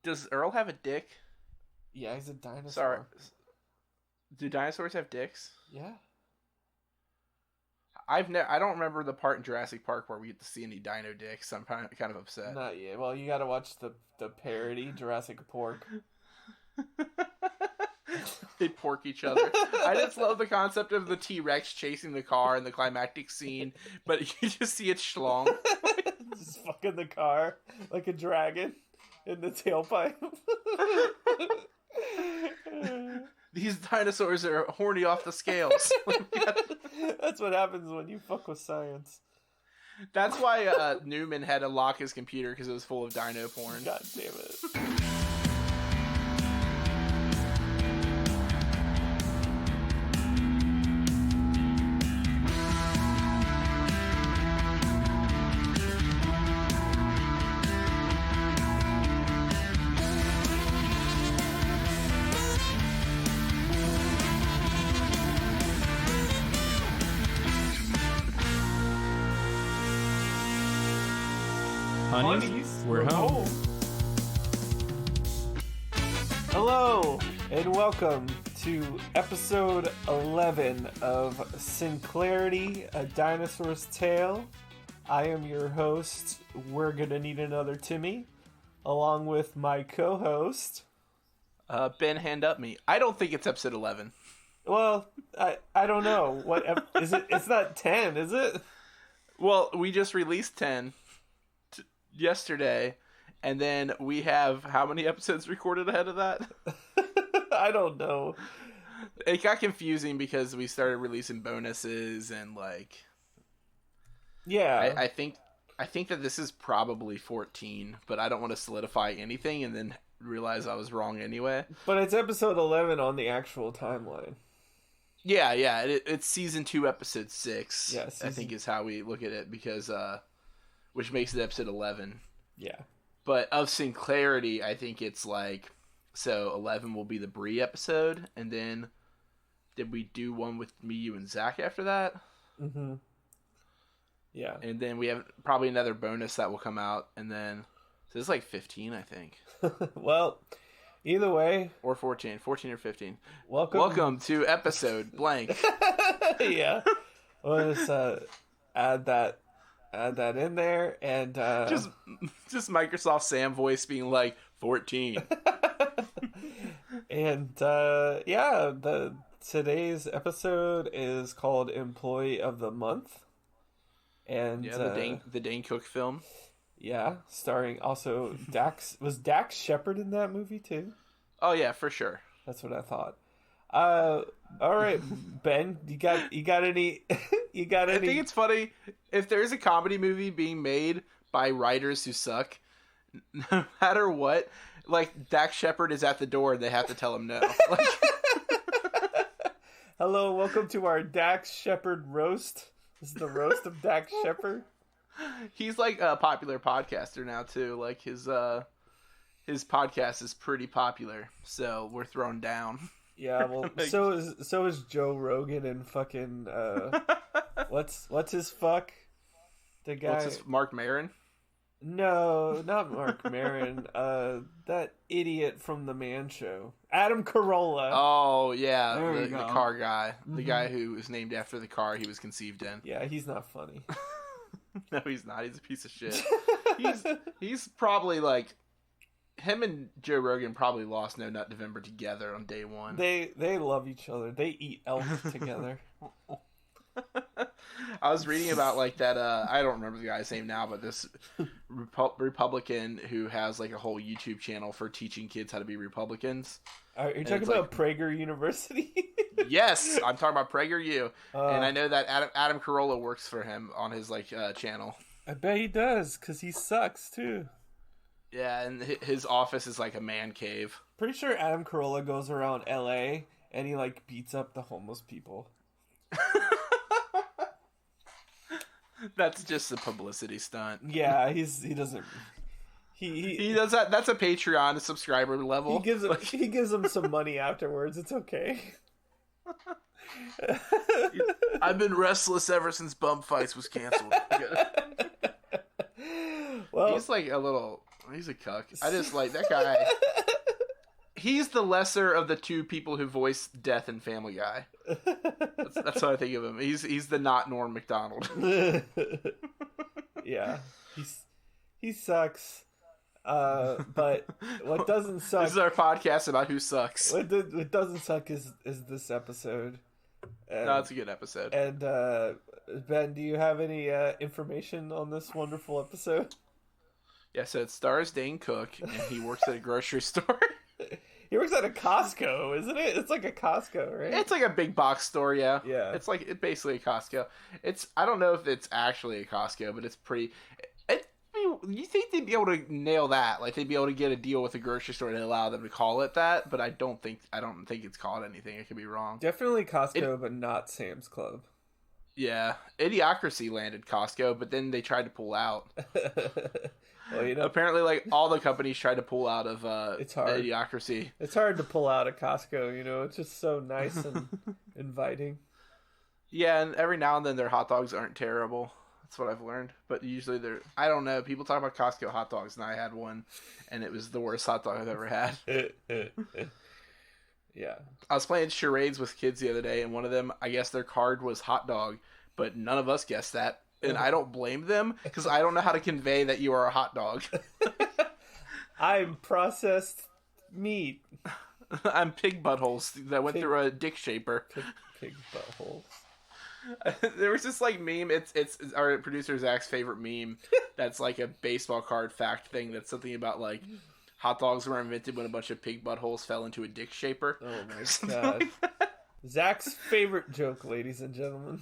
Does Earl have a dick? Yeah, he's a dinosaur. Sorry. Do dinosaurs have dicks? Yeah. I don't remember the part in Jurassic Park where we get to see any dino dicks. So I'm kind of upset. Not yet. Well, you gotta watch the parody, Jurassic Pork. They pork each other. I just love the concept of the T-Rex chasing the car in the climactic scene, but you just see its schlong. Just fucking the car like a dragon in the tailpipe. These dinosaurs are horny off the scales. That's what happens when you fuck with science. That's why Newman had to lock his computer because it was full of dino porn. God damn it. Honeys, we're home. Hello, and welcome to episode 11 of Sinclairity, a Dinosaurs Tale. I am your host, We're Gonna Need Another Timmy, along with my co-host... Ben, hand up me. I don't think it's episode 11. Well, I don't know. What is it? It's not 10, is it? Well, we just released 10 yesterday, and then we have how many episodes recorded ahead of that? I don't know. It got confusing because we started releasing bonuses and like... Yeah. I think that this is probably 14, but I don't want to solidify anything and then realize I was wrong anyway. But it's episode 11 on the actual timeline. Yeah, it's season 2, episode 6. Yeah, I think is how we look at it because, which makes it episode 11. Yeah. But of Sinclairity, I think it's like, so 11 will be the Bree episode, and then did we do one with me, you, and Zach after that? Mm-hmm. Yeah. And then we have probably another bonus that will come out, and then, so it's like 15, I think. Well, either way. Or 14 or 15. Welcome to episode blank. Yeah. We'll just add that in there, and just Microsoft Sam voice being like 14. And yeah, today's episode is called Employee of the Month. And yeah, the Dane Cook film. Yeah, starring also Dax. Was Dax Shepard in that movie too? Oh yeah, for sure. That's what I thought. All right, Ben, you got any? You got any? I think it's funny if there's a comedy movie being made by writers who suck. No matter what, like Dax Shepard is at the door, and they have to tell him no. Like... Hello, welcome to our Dax Shepard roast. This is the roast of Dax Shepard. He's like a popular podcaster now too. Like his podcast is pretty popular, so we're thrown down. Yeah, well, so is Joe Rogan and fucking what's his fuck? The guy Mark Maron? No, not Mark Maron. That idiot from the Man Show, Adam Corolla. Oh yeah, the car guy, mm-hmm. The guy who was named after the car he was conceived in. Yeah, he's not funny. No, he's not. He's a piece of shit. He's probably like him and Joe Rogan probably lost No Nut November together on day one. They love each other. They eat elk together. I was reading about like that. I don't remember the guy's name now, but this Republican who has like a whole YouTube channel for teaching kids how to be Republicans. Are you talking about Prager University? Yes, I'm talking about Prager U, and I know that Adam Corolla works for him on his like channel. I bet he does, because he sucks too. Yeah, and his office is like a man cave. Pretty sure Adam Corolla goes around LA and he like beats up the homeless people. That's just a publicity stunt. Yeah, he doesn't. He does that. That's a Patreon subscriber level. He gives him some money afterwards. It's okay. I've been restless ever since Bump Fights was canceled. Well, he's like a little. He's a cuck. I just like that guy. He's the lesser of the two people who voice Death in Family Guy. That's what I think of him. He's the not Norm Macdonald. Yeah, he sucks. But what doesn't suck? This is our podcast about who sucks. What doesn't suck is this episode. No, it's a good episode. And Ben, do you have any information on this wonderful episode? Yeah, so it stars Dane Cook, and he works at a grocery store. He works at a Costco, isn't it? It's like a Costco, right? It's like a big box store, yeah. Yeah. It's basically a Costco. I don't know if it's actually a Costco, but it's pretty. You think they'd be able to nail that? Like they'd be able to get a deal with a grocery store to allow them to call it that, but I don't think it's called anything. I could be wrong. Definitely Costco, but not Sam's Club. Yeah, Idiocracy landed Costco, but then they tried to pull out. Well, apparently, like all the companies tried to pull out of it's hard. Idiocracy. It's hard to pull out of Costco. It's just so nice and inviting. Yeah, and every now and then their hot dogs aren't terrible. That's what I've learned. But usually they're... I don't know. People talk about Costco hot dogs, and I had one, and it was the worst hot dog I've ever had. Yeah. I was playing charades with kids the other day, and one of them, I guess their card was hot dog, but none of us guessed that. And I don't blame them, because I don't know how to convey that you are a hot dog. I'm processed meat. I'm pig buttholes that went through a dick shaper. Pig buttholes. There was this like meme. It's our producer Zach's favorite meme. That's like a baseball card fact thing. That's something about like hot dogs were invented when a bunch of pig buttholes fell into a dick shaper. Oh my god! Like Zach's favorite joke, ladies and gentlemen.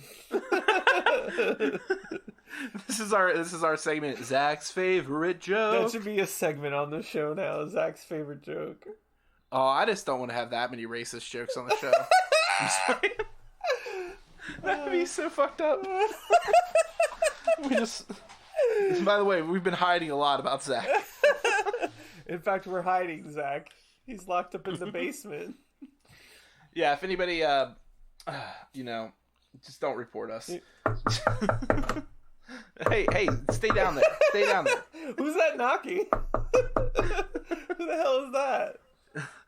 This is our segment. Zach's favorite joke. That should be a segment on the show now. Zach's favorite joke. Oh, I just don't want to have that many racist jokes on the show. I'm sorry. That'd be so fucked up. By the way, we've been hiding a lot about Zach. In fact, we're hiding Zach. He's locked up in the basement. Yeah, if anybody, just don't report us. Hey, stay down there. Stay down there. Who's that knocking? Who the hell is that?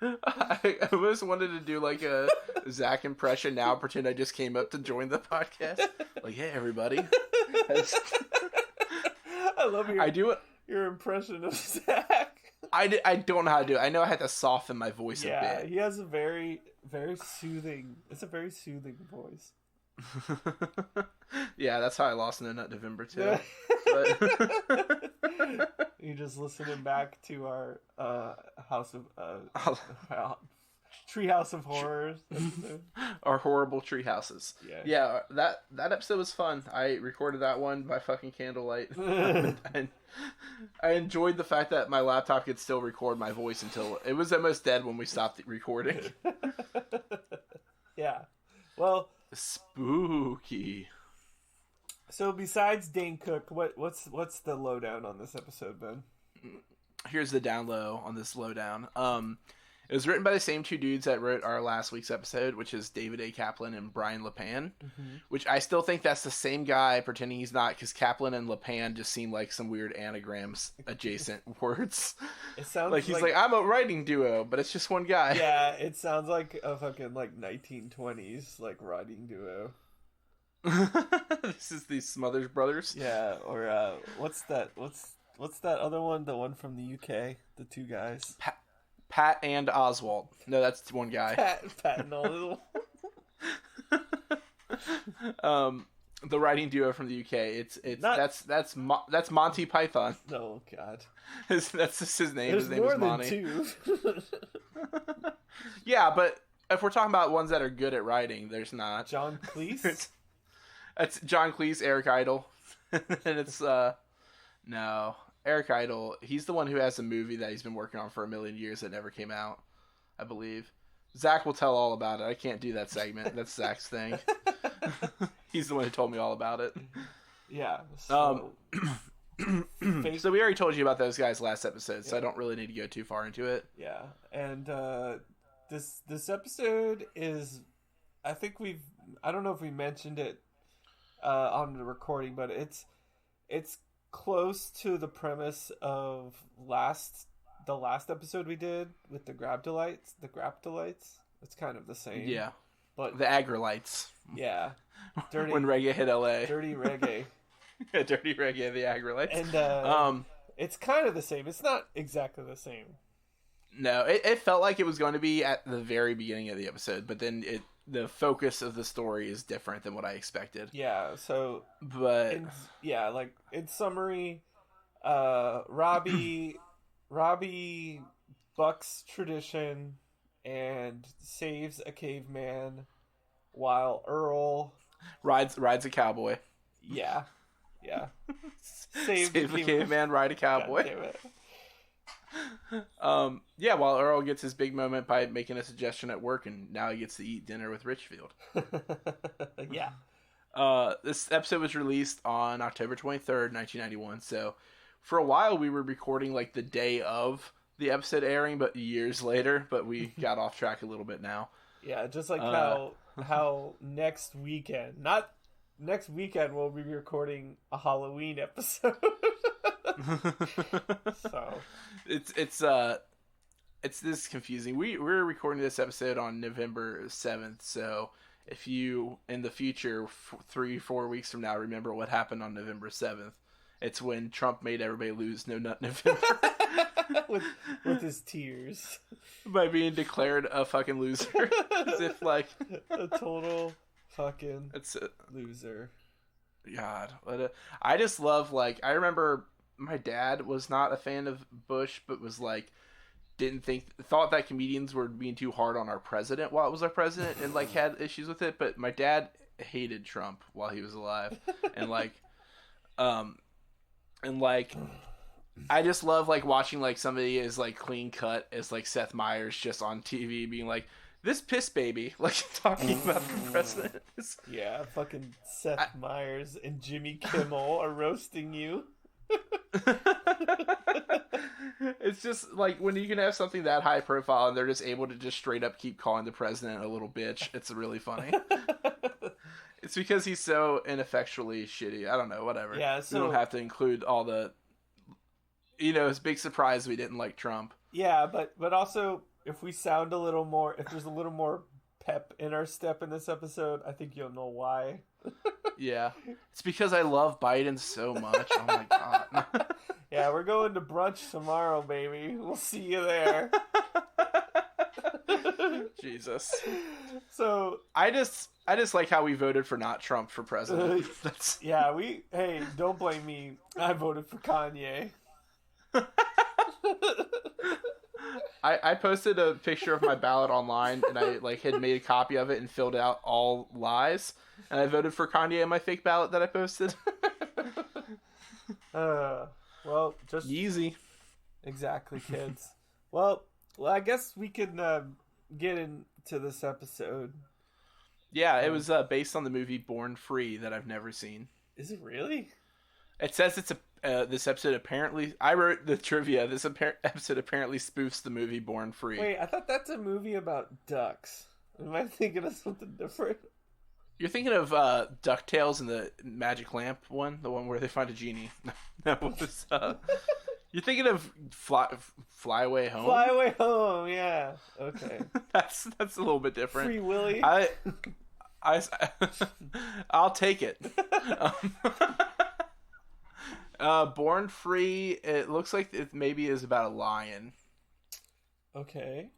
I almost wanted to do like a Zach impression now, pretend I just came up to join the podcast. Like, hey, everybody. I love your impression of Zach. I don't know how to do it. I know I had to soften my voice a bit. Yeah, he has a very, very soothing... It's a very soothing voice. Yeah, that's how I lost in a nut November too. Yeah. But... You just listening back to our House of Treehouse of Horrors. Our horrible tree houses. Yeah, that episode was fun. I recorded that one by fucking candlelight. And I enjoyed the fact that my laptop could still record my voice until it was almost dead when we stopped recording. Yeah. Well, spooky. So besides Dane Cook, what's the lowdown on this episode, Ben? Here's the down low on this lowdown. It was written by the same two dudes that wrote our last week's episode, which is David A. Kaplan and Brian LePan, which I still think that's the same guy pretending he's not, because Kaplan and LePan just seem like some weird anagrams adjacent words. It sounds like he's like, I'm a writing duo, but it's just one guy. Yeah, it sounds like a fucking like 1920s like writing duo. This is the Smothers Brothers. Yeah, or what's that other one? The one from the UK, the two guys. Pat and Oswald. No, that's one guy. Pat and Oswald. The writing duo from the UK. It's not... that's Monty Python. Oh God. That's just his name. There's his name more is Monty. than two. Yeah, but if we're talking about ones that are good at writing, there's not. John Cleese. It's John Cleese, Eric Idle, and it's no. Eric Idle, he's the one who has a movie that he's been working on for a million years that never came out, I believe. Zach will tell all about it. I can't do that segment. That's Zach's thing. He's the one who told me all about it. Yeah. So, so we already told you about those guys last episode, so I don't really need to go too far into it. Yeah. And this episode is, I don't know if we mentioned it on the recording, but it's close to the premise of the last episode we did with the Graptolites. The Graptolites. It's kind of the same. Yeah. But the Agrolites. Yeah. Dirty, when reggae hit LA. Dirty reggae. Yeah, dirty reggae, the Agrolites. And it's kind of the same. It's not exactly the same. No, it felt like it was going to be at the very beginning of the episode, but then the focus of the story is different than what I expected. Yeah, so but in summary, Robbie bucks tradition and saves a caveman while Earl rides a cowboy. Yeah. Save a caveman, ride a cowboy. While Earl gets his big moment by making a suggestion at work, and now he gets to eat dinner with Richfield. Yeah. This episode was released on October 23rd, 1991. So for a while we were recording like the day of the episode airing, but years later. But we got off track a little bit now. Yeah, just like how next weekend we'll be recording a Halloween episode. So it's this confusing. We're recording this episode on November 7th, so if you in the future 3-4 weeks from now remember what happened on November 7th, it's when Trump made everybody lose No Nut November. with his tears by being declared a fucking loser. As if like a total fucking loser. God, I just love, like, I remember my dad was not a fan of Bush, but was like, thought that comedians were being too hard on our president while it was our president, and like had issues with it. But my dad hated Trump while he was alive, and I just love like watching like somebody as like clean cut as like Seth Meyers just on TV being like, this piss baby, like talking about the president. Yeah, fucking Seth Meyers and Jimmy Kimmel are roasting you. It's just like when you can have something that high profile and they're just able to just straight up keep calling the president a little bitch. It's really funny. It's because he's so ineffectually shitty. I don't know, whatever. Yeah, so we don't have to include all the, it's a big surprise we didn't like Trump. Yeah, but also if we sound a little more, if there's a little more pep in our step in this episode, I think you'll know why. Yeah. It's because I love Biden so much. Oh my god. Yeah, we're going to brunch tomorrow, baby. We'll see you there. Jesus. So I just like how we voted for not Trump for president. Yeah, hey, don't blame me. I voted for Kanye. I posted a picture of my ballot online, and I like had made a copy of it and filled out all lies, and I voted for Kanye on my fake ballot that I posted. Well, just easy. Exactly, kids. Well, I guess we can get into this episode. Yeah, it was based on the movie Born Free that I've never seen. Is it really? It says it's this episode apparently. I wrote the trivia. This episode apparently spoofs the movie Born Free. Wait, I thought that's a movie about ducks. Am I thinking of something different? You're thinking of DuckTales and the Magic Lamp one, the one where they find a genie. That was. You're thinking of Fly Away Home. Fly Away Home, yeah. Okay. That's a little bit different. Free Willy. I'll take it. Born Free. It looks like it maybe is about a lion. Okay.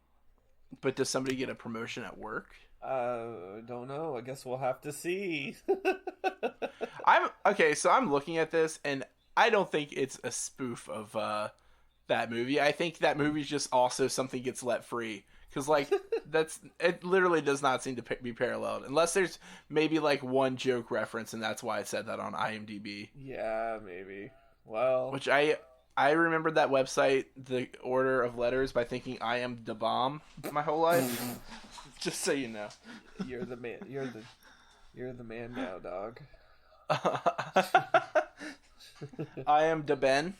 But does somebody get a promotion at work? Don't know. I guess we'll have to see. So I'm looking at this, and I don't think it's a spoof of that movie. I think that movie's just also something gets let free. Because, like, it literally does not seem to be paralleled. Unless there's maybe, like, one joke reference, and that's why it said that on IMDb. Yeah, maybe. Well... Which I remembered that website, the order of letters, by thinking I am the bomb my whole life. Just so you know. You're the man. You're the man now, dog. I am the Ben,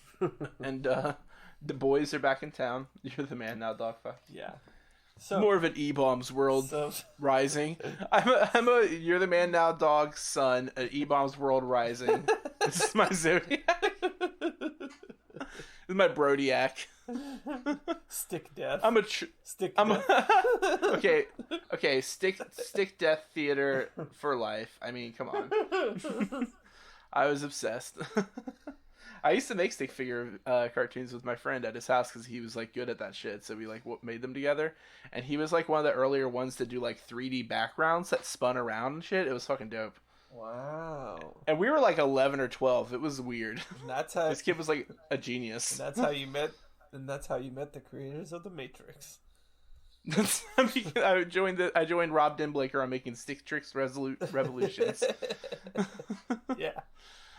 and the boys are back in town. You're the man now, dog. Fuck. Yeah. So, more of an E-Bombs world rising. I'm a You're the Man Now dog son. An E-Bombs world rising. This is my zodiac. is my Brodiac. Stick death. I'm a stick I'm death. okay. Stick death theater for life. I mean, come on. I was obsessed. I used to make stick figure cartoons with my friend at his house because he was like good at that shit. So we like made them together, and he was like one of the earlier ones to do like 3D backgrounds that spun around and shit. It was fucking dope. Wow. And we were like 11 or 12. It was weird. And that's how this kid was like a genius. And that's how you met. And that's how you met the creators of the Matrix. I joined Rob Denblaker on making Stick Tricks Revolutions. Yeah.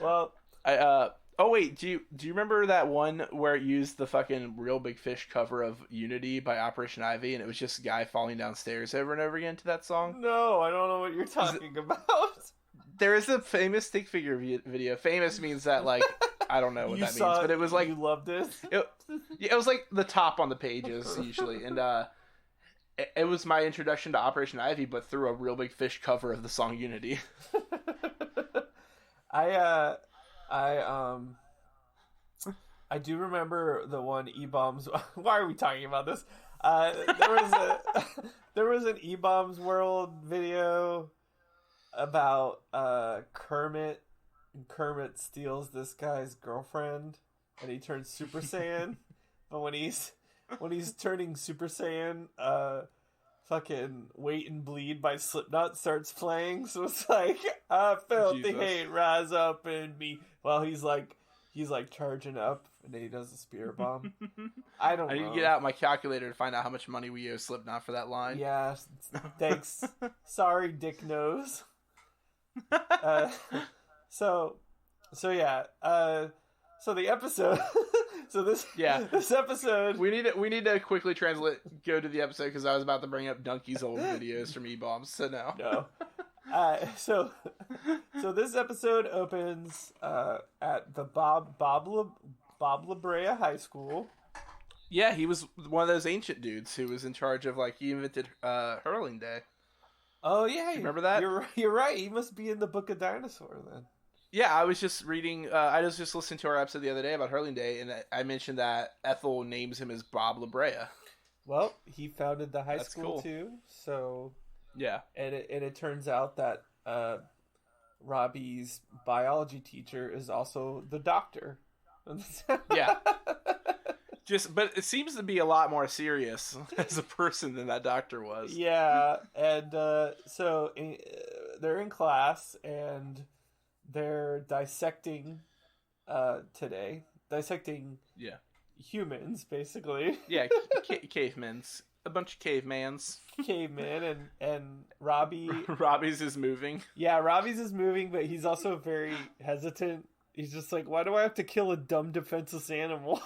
Well, oh wait, do you remember that one where it used the fucking Real Big Fish cover of Unity by Operation Ivy, and it was just a guy falling downstairs over and over again to that song? No, I don't know what you're talking about. There is a famous stick figure video. Famous means that like I don't know what that means, but it was like you loved it. It was like the top on the pages usually, and it was my introduction to Operation Ivy, but through a Real Big Fish cover of the song Unity. I do remember the one E-Bombs. Why are we talking about this? There was an E-Bombs World video about Kermit, and Kermit steals this guy's girlfriend, and he turns Super Saiyan. But when he's turning Super Saiyan, fucking Wait and Bleed by Slipknot starts playing. So it's like, I felt the hate rise up in me. While he's like charging up, and then he does a spear bomb. I need to get out my calculator to find out how much money we owe Slipknot for that line. Yeah, thanks. Sorry, Dick Nose. So yeah. So the episode. This episode. We need to quickly go to the episode because I was about to bring up Donkey's old videos from E-Bombs. So no. So this episode opens at the Bob La Brea High School. Yeah, he was one of those ancient dudes who was in charge of he invented hurling day. Oh yeah, remember that? You're right. He must be in the Book of Dinosaur then. Yeah, I was just reading. I was just listening to our episode the other day about hurling day, and I mentioned that Ethel names him as Bob La Brea. Well, he founded the high school cool. too. So yeah, and it turns out that Robbie's biology teacher is also the doctor. Yeah. But it seems to be a lot more serious as a person than that doctor was. Yeah, and so they're in class and they're dissecting today. Dissecting humans, basically. Yeah, cavemans. A bunch of cavemans. Cavemen, and Robbie... Robbie's is moving. Yeah, Robbie's is moving, but he's also very hesitant. He's just like, why do I have to kill a dumb defenseless animal?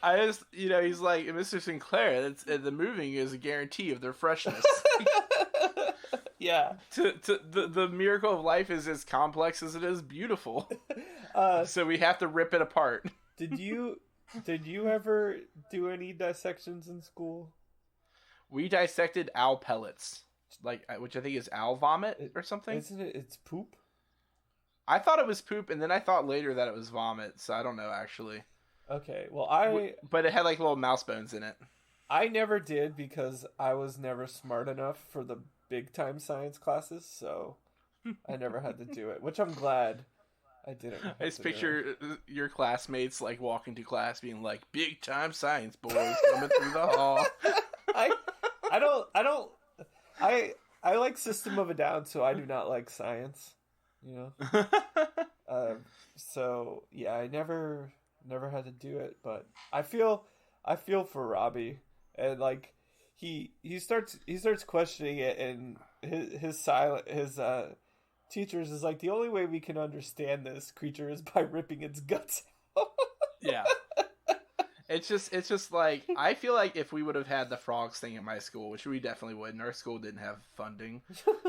He's like, Mr. Sinclair, the moving is a guarantee of their freshness. Yeah. The miracle of life is as complex as it is beautiful. So we have to rip it apart. Did you ever do any dissections in school? We dissected owl pellets, which I think is owl vomit or something. Isn't it? It's poop. I thought it was poop, and then I thought later that it was vomit. So I don't know actually. Okay, well but it had little mouse bones in it. I never did because I was never smart enough for the big time science classes, so I never had to do it. Which I'm glad I didn't. I just picture your classmates walking to class, being like, "Big time science boys coming through the hall." I like System of a Down, so I do not like science. So yeah, I never had to do it, but I feel for Robbie, and he starts questioning it, and his teachers is like, the only way we can understand this creature is by ripping its guts out. Yeah. It's just like, I feel like if we would have had the frogs thing at my school, which we definitely wouldn't, our school didn't have funding,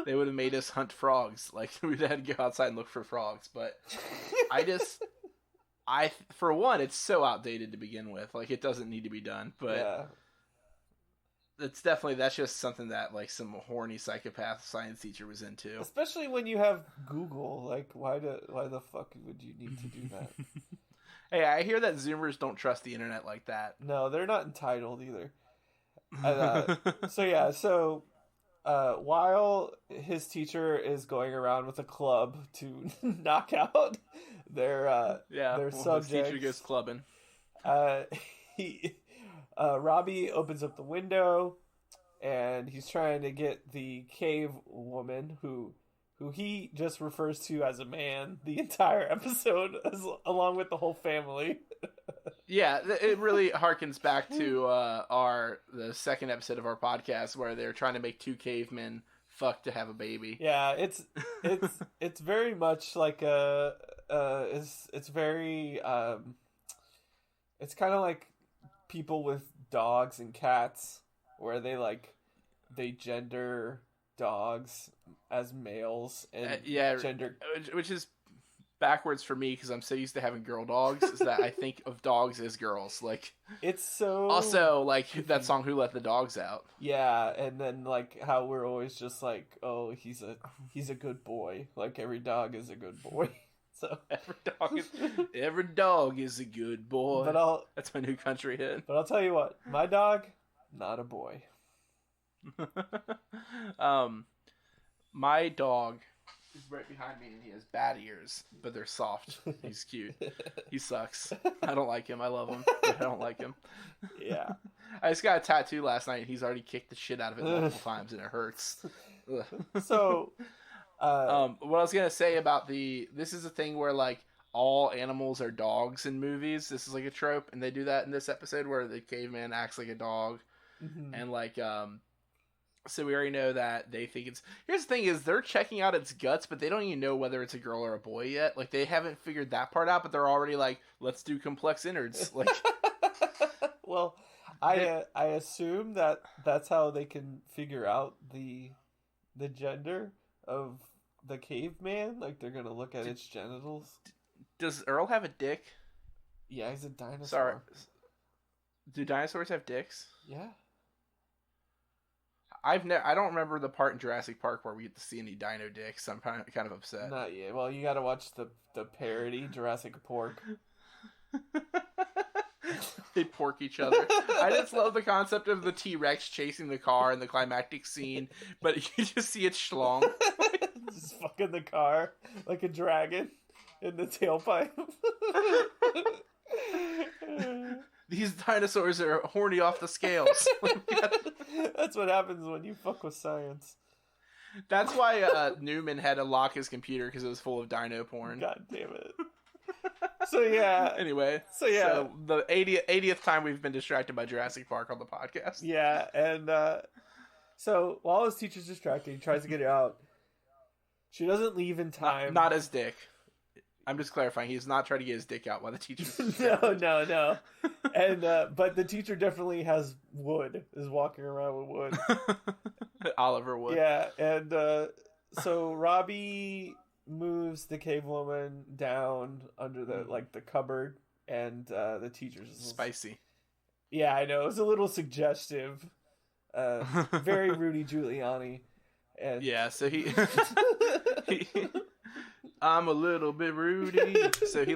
they would have made us hunt frogs. We'd had to go outside and look for frogs. But for one, it's so outdated to begin with. It doesn't need to be done. But yeah. That's just something that some horny psychopath science teacher was into. Especially when you have Google. Why the fuck would you need to do that? Hey, I hear that Zoomers don't trust the internet like that. No, they're not entitled either. So while his teacher is going around with a club to knock out their subjects, his teacher goes clubbing. Robbie opens up the window, and he's trying to get the cave woman who he just refers to as a man the entire episode, along with the whole family. Yeah, it really harkens back to the second episode of our podcast where they're trying to make two cavemen fuck to have a baby. Yeah, it's very much like it's very it's kind of like people with dogs and cats, where they gender dogs as males and gender, which is backwards for me because I'm so used to having girl dogs is that I think of dogs as girls. Like, it's so also like that song "Who Let the Dogs Out." Yeah, and then like how we're always just like, oh, he's a good boy. Like every dog is a good boy. So every dog is a good boy. But that's my new country hit. But I'll tell you what, my dog, not a boy. My dog is right behind me, and he has bad ears, but they're soft. He's cute. He sucks. I don't like him. I love him, but I don't like him. Yeah. I just got a tattoo last night, and he's already kicked the shit out of it multiple times, and it hurts. So, what I was gonna say about this is a thing where like all animals are dogs in movies. This is like a trope, and they do that in this episode where the caveman acts like a dog, and like so we already know that they think it's... Here's the thing is they're checking out its guts, but they don't even know whether it's a girl or a boy yet. Like, they haven't figured that part out, but they're already like, let's do complex innards. Like, well, I assume that that's how they can figure out the gender of the caveman. Like, they're gonna look at its genitals. Does Earl have a dick? Yeah, he's a dinosaur. Sorry. Do dinosaurs have dicks? Yeah. I don't remember the part in Jurassic Park where we get to see any dino dicks. So I'm kind of upset. Not yet. Well, you got to watch the parody Jurassic Pork. They pork each other. I just love the concept of the T-Rex chasing the car in the climactic scene, but you just see its schlong. Just fucking the car like a dragon in the tailpipe. These dinosaurs are horny off the scales. That's what happens when you fuck with science. That's why Newman had to lock his computer because it was full of dino porn. God damn it. So yeah. Anyway. So the 80th time we've been distracted by Jurassic Park on the podcast. Yeah, and so while his teacher's distracted, he tries to get it out. She doesn't leave in time. Not his dick. I'm just clarifying. He's not trying to get his dick out while the teacher's No. And but the teacher definitely has wood. Is walking around with wood. Oliver Wood. Yeah, and so Robbie moves the cave woman down under the cupboard, and the teacher's spicy. Yeah, I know. It was a little suggestive. Very Rudy Giuliani. And yeah, so he I'm a little bit Rudy. So he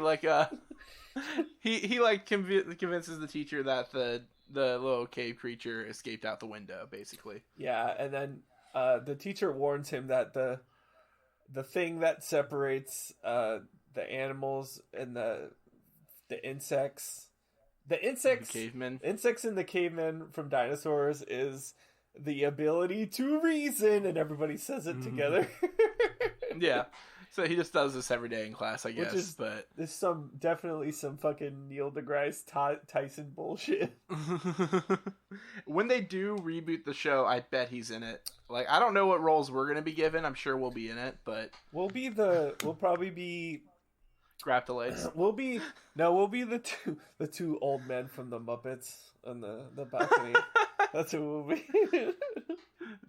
convinces the teacher that the little cave creature escaped out the window, basically. Yeah, and then the teacher warns him that the thing that separates the animals and the insects, the cavemen, insects and the cavemen from dinosaurs is the ability to reason, and everybody says it together. Yeah. So he just does this every day in class, I guess. But there's definitely some fucking Neil deGrasse Tyson bullshit. When they do reboot the show, I bet he's in it. Like, I don't know what roles we're gonna be given. I'm sure we'll be in it, but we'll probably be Graptolites. We'll be the two old men from the Muppets on the balcony. That's who we'll be.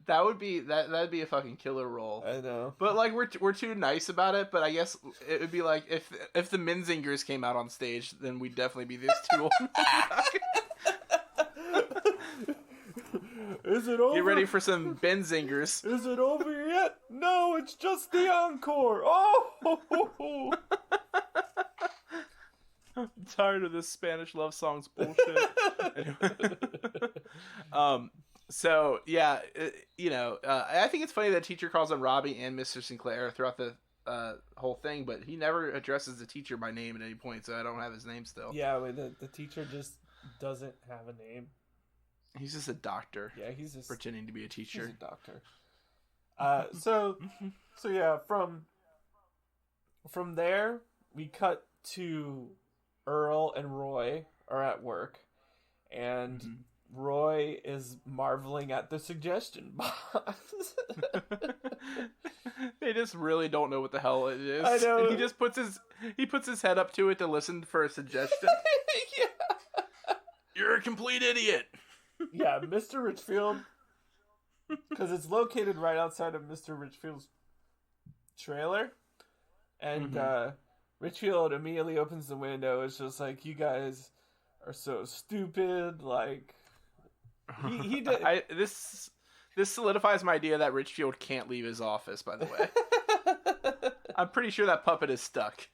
That'd be a fucking killer role. I know. But like we're too nice about it, but I guess it would be like if the Menzingers came out on stage, then we'd definitely be these two old men. Is it over? Get ready for some Benzingers. Is it over yet? No, it's just the encore. Oh! tired of this Spanish love songs bullshit. So yeah, I think it's funny that teacher calls him Robbie and Mr. Sinclair throughout the whole thing, but he never addresses the teacher by name at any point, so I don't have his name still. Yeah, the teacher just doesn't have a name. He's just a doctor. Yeah, he's just pretending to be a teacher. He's a doctor. So yeah, from there we cut to Earl and Roy are at work, and Roy is marveling at the suggestion box. They just really don't know what the hell it is. I know. And he just puts his head up to it to listen for a suggestion. Yeah. You're a complete idiot. Yeah, Mr. Richfield, because it's located right outside of Mr. Richfield's trailer, and Richfield immediately opens the window. It's just like, you guys are so stupid. Like, he did. This solidifies my idea that Richfield can't leave his office, by the way. I'm pretty sure that puppet is stuck.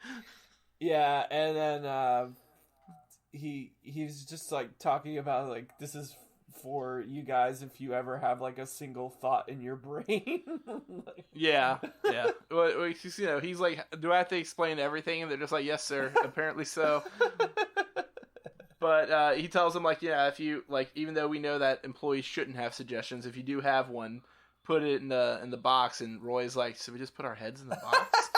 Yeah, and then he's just like talking about like, this is for you guys if you ever have like a single thought in your brain. Like... Yeah. Well, he's like, do I have to explain everything? And they're just like, yes, sir. Apparently so. But he tells them, like, yeah, if you, like, even though we know that employees shouldn't have suggestions, if you do have one, put it in the box. And Roy's like, so we just put our heads in the box?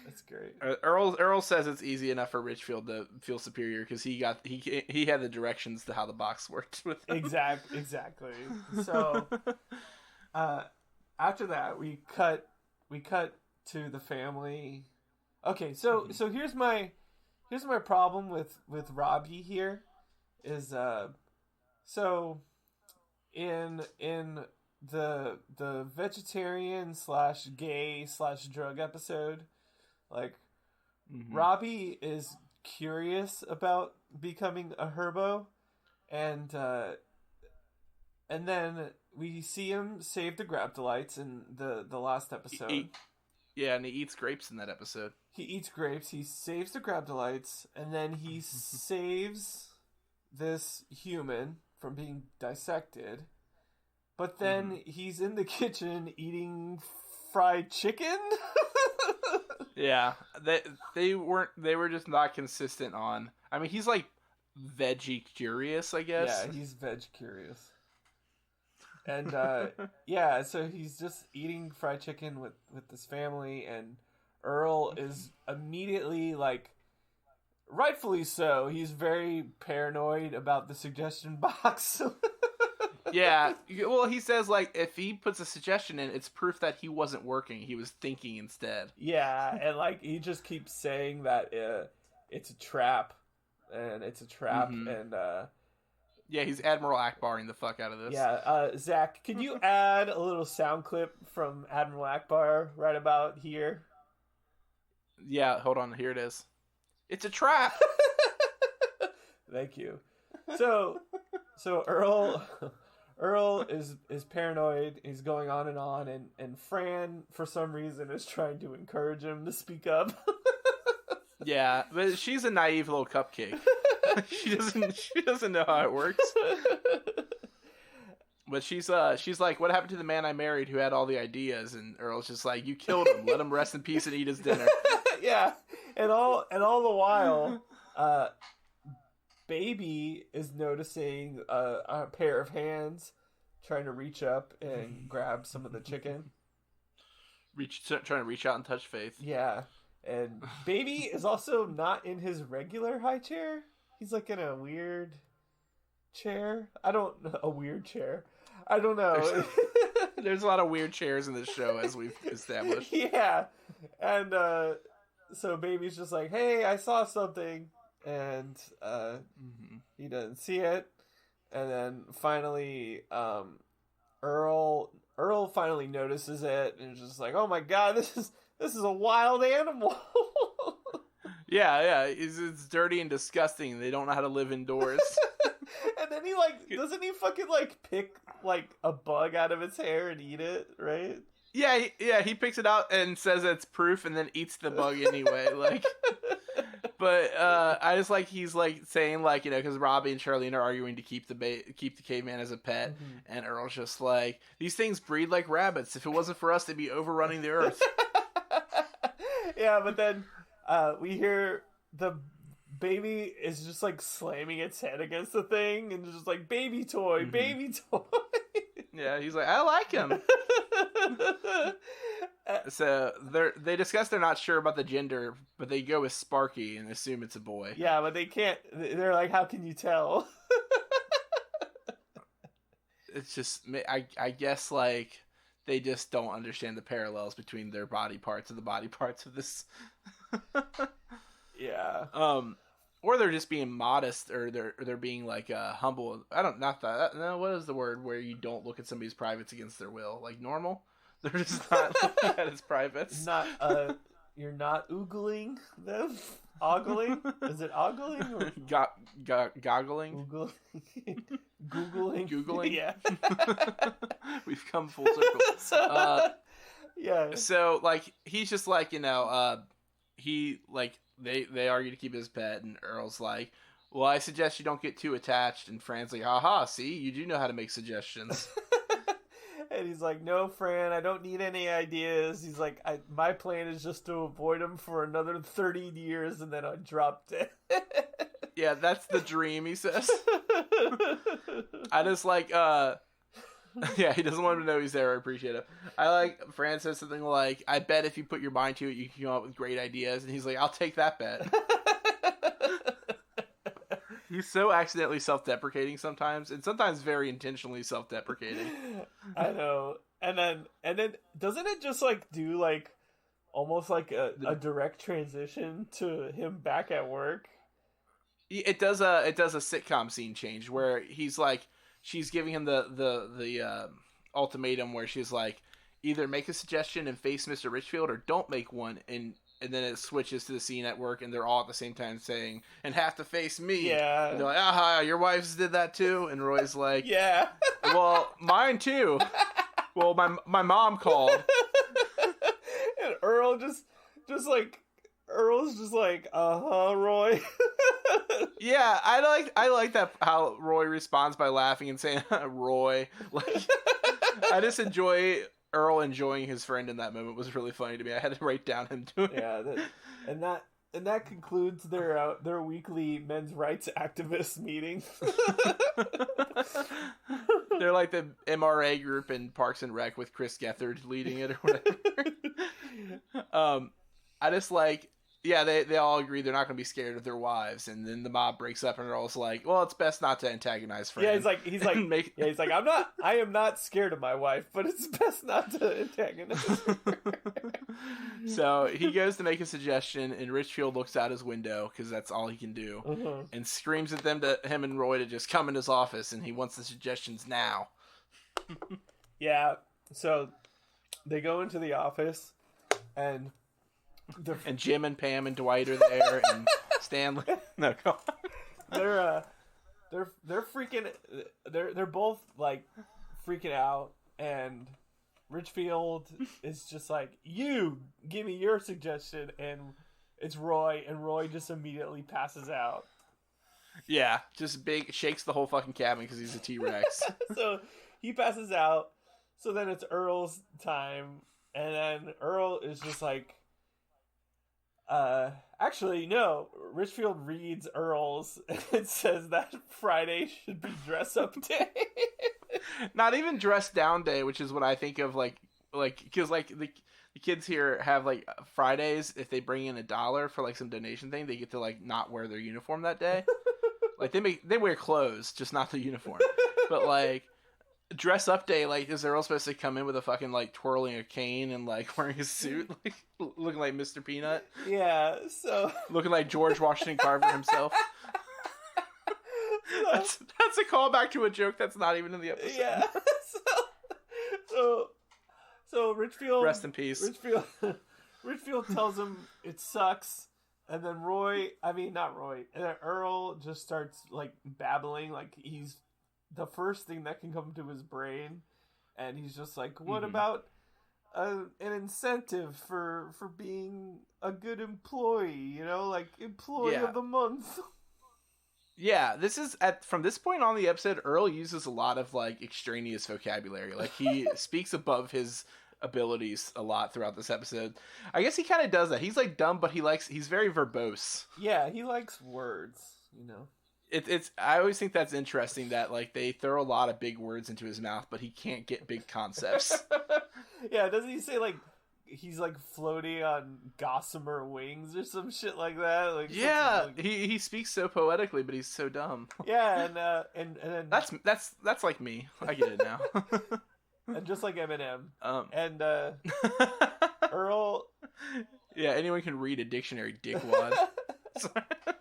That's great. Earl says it's easy enough for Richfield to feel superior because he had the directions to how the box worked with him. Exactly. So after that, we cut to the family. Okay, so here's my problem with Robbie here is so in the vegetarian / gay / drug episode, like Robbie is curious about becoming a herbo, and then we see him save the graptolites in the last episode. And he eats grapes in that episode. He eats grapes, he saves the graptolites, and then he saves this human from being dissected. But then he's in the kitchen eating fried chicken. Yeah, they were just not consistent on. I mean, he's like veggie curious, I guess. Yeah, he's veg curious. And so he's just eating fried chicken with this family, and Earl is immediately, like, rightfully so, he's very paranoid about the suggestion box. Yeah, well, he says, like, if he puts a suggestion in, it's proof that he wasn't working, he was thinking instead. Yeah, and, like, he just keeps saying that it's a trap, and yeah, he's Admiral Akbaring the fuck out of this. Yeah, Zach, can you add a little sound clip from Admiral Akbar right about here? Yeah, hold on, here it is. It's a trap! Thank you. So Earl is paranoid, he's going on, and Fran, for some reason, is trying to encourage him to speak up. Yeah, but she's a naive little cupcake. She doesn't know how it works. But she's like, what happened to the man I married who had all the ideas? And Earl's just like, you killed him. Let him rest in peace and eat his dinner. Yeah, and all the while, Baby is noticing a pair of hands trying to reach up and grab some of the chicken. Trying to reach out and touch Faith. Yeah, and Baby is also not in his regular high chair. He's like in a weird chair. I don't know. There's a lot of weird chairs in this show, as we've established. Yeah, and so Baby's just like, hey, I saw something, and he doesn't see it, and then finally Earl finally notices it, and is just like, oh my god, this is a wild animal. Yeah, it's dirty and disgusting, and they don't know how to live indoors. And then doesn't he fucking, like, pick, like, a bug out of its hair and eat it, right? Yeah, he picks it out and says it's proof, and then eats the bug anyway. Like, but I just like he's like saying like because Robbie and Charlene are arguing to keep the caveman as a pet, and Earl's just like these things breed like rabbits. If it wasn't for us, they'd be overrunning the earth. Yeah, but then we hear the baby is just like slamming its head against the thing, and just like baby toy, baby toy. Yeah, he's like, I like him. So they discuss they're not sure about the gender, but they go with Sparky and assume it's a boy. Yeah, but they can't. They're like, how can you tell? It's just, I guess, like, they just don't understand the parallels between their body parts and the body parts of this. Yeah. Or they're just being modest, or they're being like humble. No, what is the word where you don't look at somebody's privates against their will? Like normal? They're just not looking at his privates. Not you're not oogling them? Ogling? Is it ogling or goggling? Googling? Googling? Yeah. We've come full circle. Yeah. So like he's just like, he like they argue to keep his pet, and Earl's like, well, I suggest you don't get too attached, and Fran's like, haha, see, you do know how to make suggestions. And he's like, no, Fran, I don't need any ideas. He's like, my plan is just to avoid him for another 30 years, and then I drop dead. Yeah, that's the dream, he says. I just like, yeah, he doesn't want him to know he's there. I appreciate it. I like, Fran says something like, I bet if you put your mind to it, you can come up with great ideas. And he's like, I'll take that bet. He's so accidentally self-deprecating sometimes, and sometimes very intentionally self-deprecating. I know. And then doesn't it just like do like almost like a direct transition to him back at work? It does a sitcom scene change where he's like, she's giving him the ultimatum where she's like, either make a suggestion and face Mr. Richfield, or don't make one. And then it switches to the scene at work, and they're all at the same time saying, and have to face me. Yeah. And they're like, aha, your wives did that too? And Roy's like, yeah. Well, mine too. Well, my mom called. And Earl's just like, Roy. Yeah, I like that how Roy responds by laughing and saying, Roy. Like, I just enjoy Earl enjoying his friend in that moment. Was really funny to me. I had to write down him doing it. Yeah, and that concludes their weekly men's rights activist meeting. They're like the MRA group in Parks and Rec with Chris Gethard leading it or whatever. I just like, yeah, they all agree they're not going to be scared of their wives, and then the mob breaks up, and Earl's like, well, it's best not to antagonize Fran. Yeah, he's like, I am not scared of my wife, but it's best not to antagonize her. So he goes to make a suggestion, and Richfield looks out his window because that's all he can do, and screams at him and Roy to just come in his office, and he wants the suggestions now. Yeah, so they go into the office, and Jim and Pam and Dwight are there, and Stanley. No, go on. They're freaking. They're both like freaking out, and Richfield is just like, "You give me your suggestion," and it's Roy, and Roy just immediately passes out. Yeah, just shakes the whole fucking cabin because he's a T-Rex. So he passes out. So then it's Earl's time, and then Earl is just like. Actually, no. Richfield reads Earl's and says that Friday should be dress up day. Not even dress down day, which is what I think of like because like the kids here have like Fridays. If they bring in $1 for like some donation thing, they get to like not wear their uniform that day. Like they wear clothes, just not the uniform. But like dress up day, like is Earl supposed to come in with a fucking like twirling a cane and like wearing a suit, like looking like Mr. Peanut? Yeah, so looking like George Washington Carver himself. That's a callback to a joke that's not even in the episode. Yeah. So Richfield, rest in peace. Richfield tells him it sucks, and then and then Earl just starts like babbling, like he's the first thing that can come to his brain, and he's just like, what about an incentive for being a good employee, like employee of the month. Yeah, this is from this point on the episode, Earl uses a lot of like extraneous vocabulary. Like he speaks above his abilities a lot throughout this episode. I guess he kind of does that. He's like dumb, but he's very verbose. Yeah, he likes words, It's I always think that's interesting that like they throw a lot of big words into his mouth, but he can't get big concepts. Yeah, doesn't he say like he's like floating on gossamer wings or some shit like that? Like, yeah, he speaks so poetically, but he's so dumb. Yeah, and then that's like me. I get it now. And just like Eminem. And Earl. Yeah, anyone can read a dictionary, dickwad.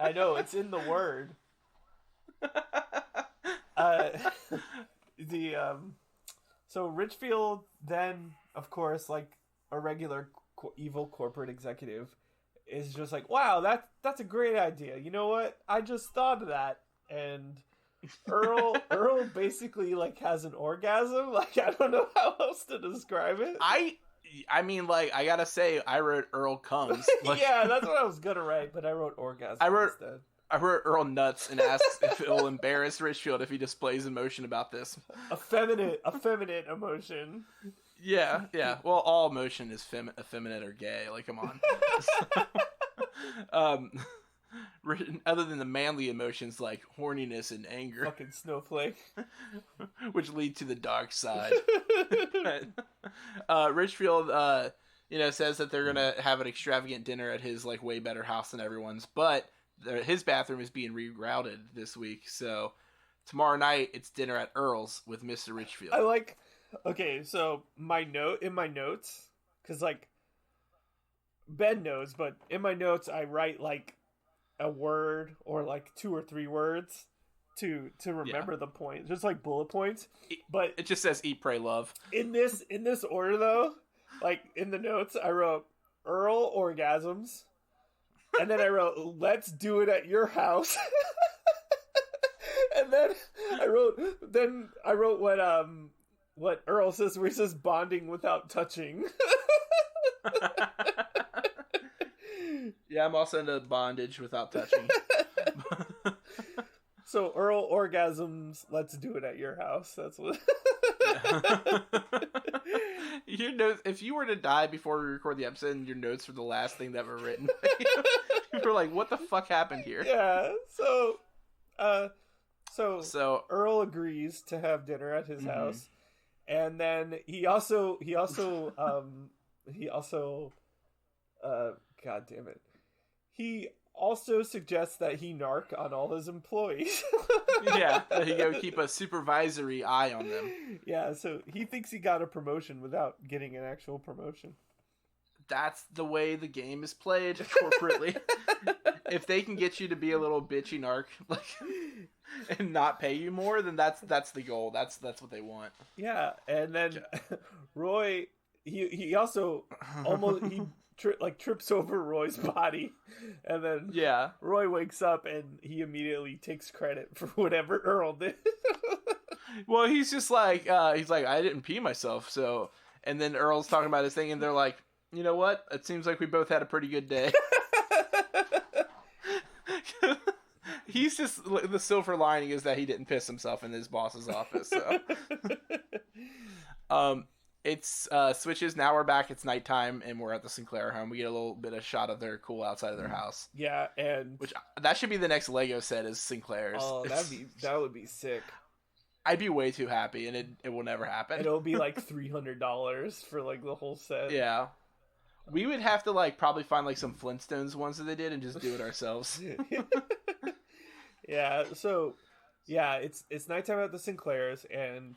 I know, it's in the word. So Richfield then, of course, like a regular evil corporate executive, is just like, wow, that's a great idea. You know what? I just thought of that. And Earl basically like has an orgasm. Like, I don't know how else to describe it. I mean, like, I gotta say, I wrote Earl comes. Like, yeah, that's what I was gonna write, but I wrote orgasm instead. I wrote Earl nuts and asks if it'll embarrass Richfield if he displays emotion about this. Effeminate emotion. Yeah. Well, all emotion is effeminate or gay. Like, come on. Other tame the manly emotions like horniness and anger. Fucking snowflake. Which lead to the dark side. Richfield, says that they're gonna have an extravagant dinner at his like way better house than everyone's, but his bathroom is being rerouted this week, so tomorrow night it's dinner at Earl's with Mr. Richfield. Okay, so in my notes, because like Ben knows, but in my notes I write like a word or like 2 or 3 words to remember the point, just like bullet points. But it just says eat, pray, love. In this order though, like in the notes I wrote Earl orgasms. And then I wrote, let's do it at your house. And then I wrote what Earl says, where he says bonding without touching. Yeah, I'm also into bondage without touching. So Earl orgasms, let's do it at your house. That's what. Your notes, if you were to die before we record the episode and your notes were the last thing that were written, you were like, what the fuck happened here? Yeah, so Earl agrees to have dinner at his house, and then he also god damn it, he also suggests that he narc on all his employees. Yeah, that he go keep a supervisory eye on them. Yeah, so he thinks he got a promotion without getting an actual promotion. That's the way the game is played corporately. If they can get you to be a little bitchy narc, like, and not pay you more, then that's the goal. That's what they want. Yeah, and then Roy, he also almost trips over Roy's body, and then Roy wakes up and he immediately takes credit for whatever Earl did. Well, he's just like I didn't pee myself, so. And then Earl's talking about his thing, and they're like, you know what? It seems like we both had a pretty good day. He's just, the silver lining is that he didn't piss himself in his boss's office. So. It's switches. Now we're back. It's nighttime, and we're at the Sinclair home. We get a little bit of shot of their cool outside of their house. Yeah, and that should be the next Lego set is Sinclair's. Oh, that would be sick. I'd be way too happy, and it will never happen. It'll be like $300 for like the whole set. Yeah, we would have to like probably find like some Flintstones ones that they did and just do it ourselves. Yeah. So, yeah, it's nighttime at the Sinclairs, and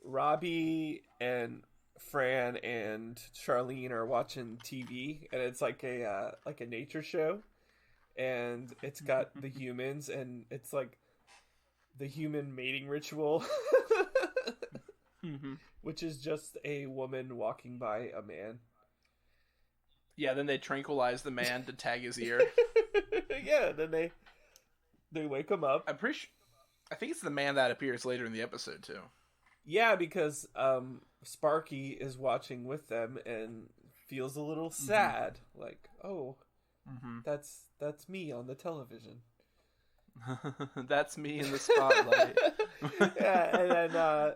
Robbie and Fran and Charlene are watching TV, and it's like a nature show, and it's got the humans, and it's like the human mating ritual, which is just a woman walking by a man. Yeah, then they tranquilize the man to tag his ear. Yeah, then they wake him up. I think it's the man that appears later in the episode too. Yeah, because Sparky is watching with them and feels a little sad. Like, oh, that's me on the television. That's me in the spotlight. Yeah, and then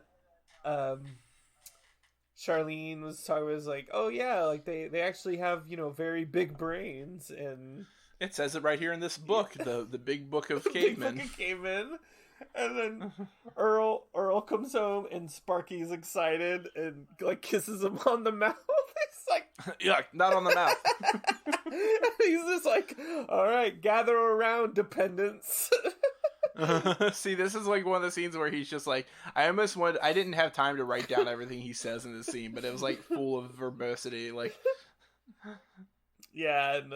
Charlene was like, oh yeah, like they actually have, very big brains, and it says it right here in this book, the big book of cavemen. Big book of cavemen. And then Earl comes home and Sparky's excited and like kisses him on the mouth. He's like, yuck, not on the mouth. He's just like, all right, gather around, dependents. See, this is like one of the scenes where he's just like, I didn't have time to write down everything he says in the scene, but it was like full of verbosity. Like, yeah, and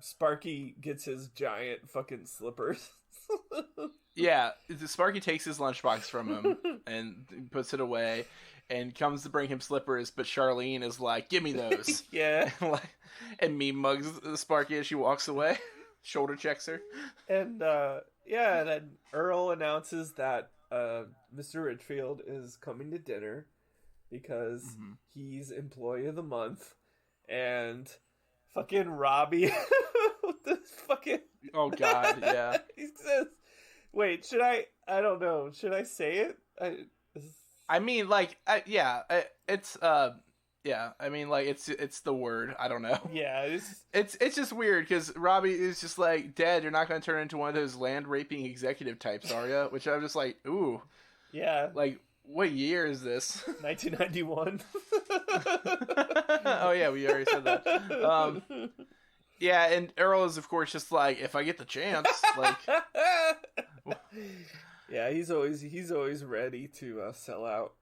Sparky gets his giant fucking slippers. Yeah, Sparky takes his lunchbox from him and puts it away and comes to bring him slippers, but Charlene is like, give me those. Yeah. And me mugs Sparky as she walks away. Shoulder checks her. And, and then Earl announces that Mr. Ridgefield is coming to dinner because he's employee of the month. And fucking Robbie with this fucking... Oh, God, yeah. He says... Wait, I don't know. Should I say it? I mean, like, it's the word. I don't know. Yeah, it's just weird because Robbie is just like, Dad, you're not going to turn into one of those land raping executive types, are you? Which I'm just like, ooh. Yeah. Like, what year is this? 1991. Oh, yeah, we already said that. Yeah, and Earl is, of course, just like, if I get the chance, like... Yeah, he's always ready to sell out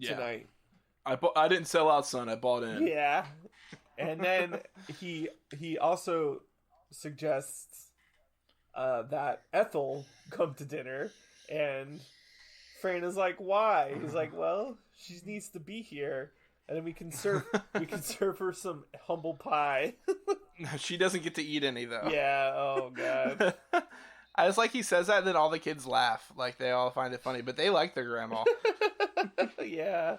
tonight. I didn't sell out, son. I bought in. Yeah, and then he also suggests that Ethel come to dinner, and Fran is like, "Why?" He's like, "Well, she needs to be here, and then we can serve her some humble pie." She doesn't get to eat any though. Yeah. Oh God. I just like he says that, and then all the kids laugh. Like, they all find it funny, but they like their grandma. Yeah.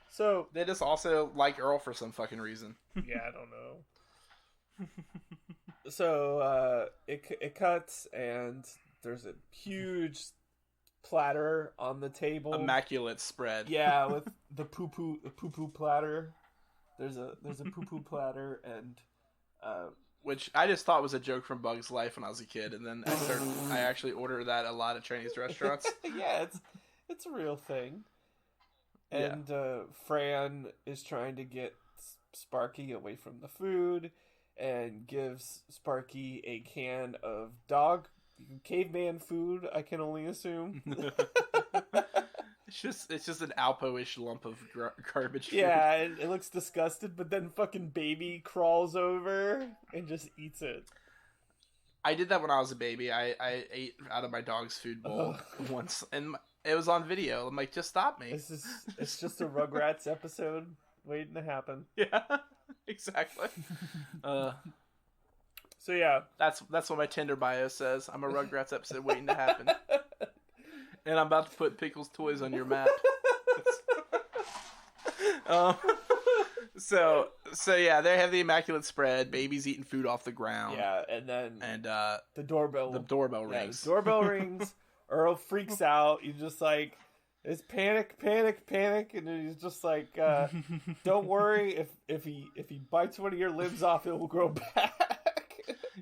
So... They just also like Earl for some fucking reason. Yeah, I don't know. So, it cuts, and there's a huge platter on the table. Immaculate spread. Yeah, with the poo-poo platter. There's a poo-poo platter, and... Which I just thought was a joke from Bug's Life when I was a kid, and then I actually order that at a lot of Chinese restaurants. Yeah, it's a real thing. And Fran is trying to get Sparky away from the food, and gives Sparky a can of caveman food, I can only assume. It's just an Alpo-ish lump of garbage food. Yeah, and it looks disgusted, but then fucking baby crawls over and just eats it. I did that when I was a baby. I ate out of my dog's food bowl once, and it was on video. I'm like, just stop me. It's just a Rugrats episode waiting to happen. Yeah, exactly. So yeah, that's what my Tinder bio says. I'm a Rugrats episode waiting to happen. And I'm about to put Pickle's toys on your map. So yeah, they have the immaculate spread. Baby's eating food off the ground. Yeah, and then the doorbell rings. The doorbell rings. Earl freaks out. He's just like, it's panic, and then he's just like, don't worry. If he bites one of your limbs off, it will grow back.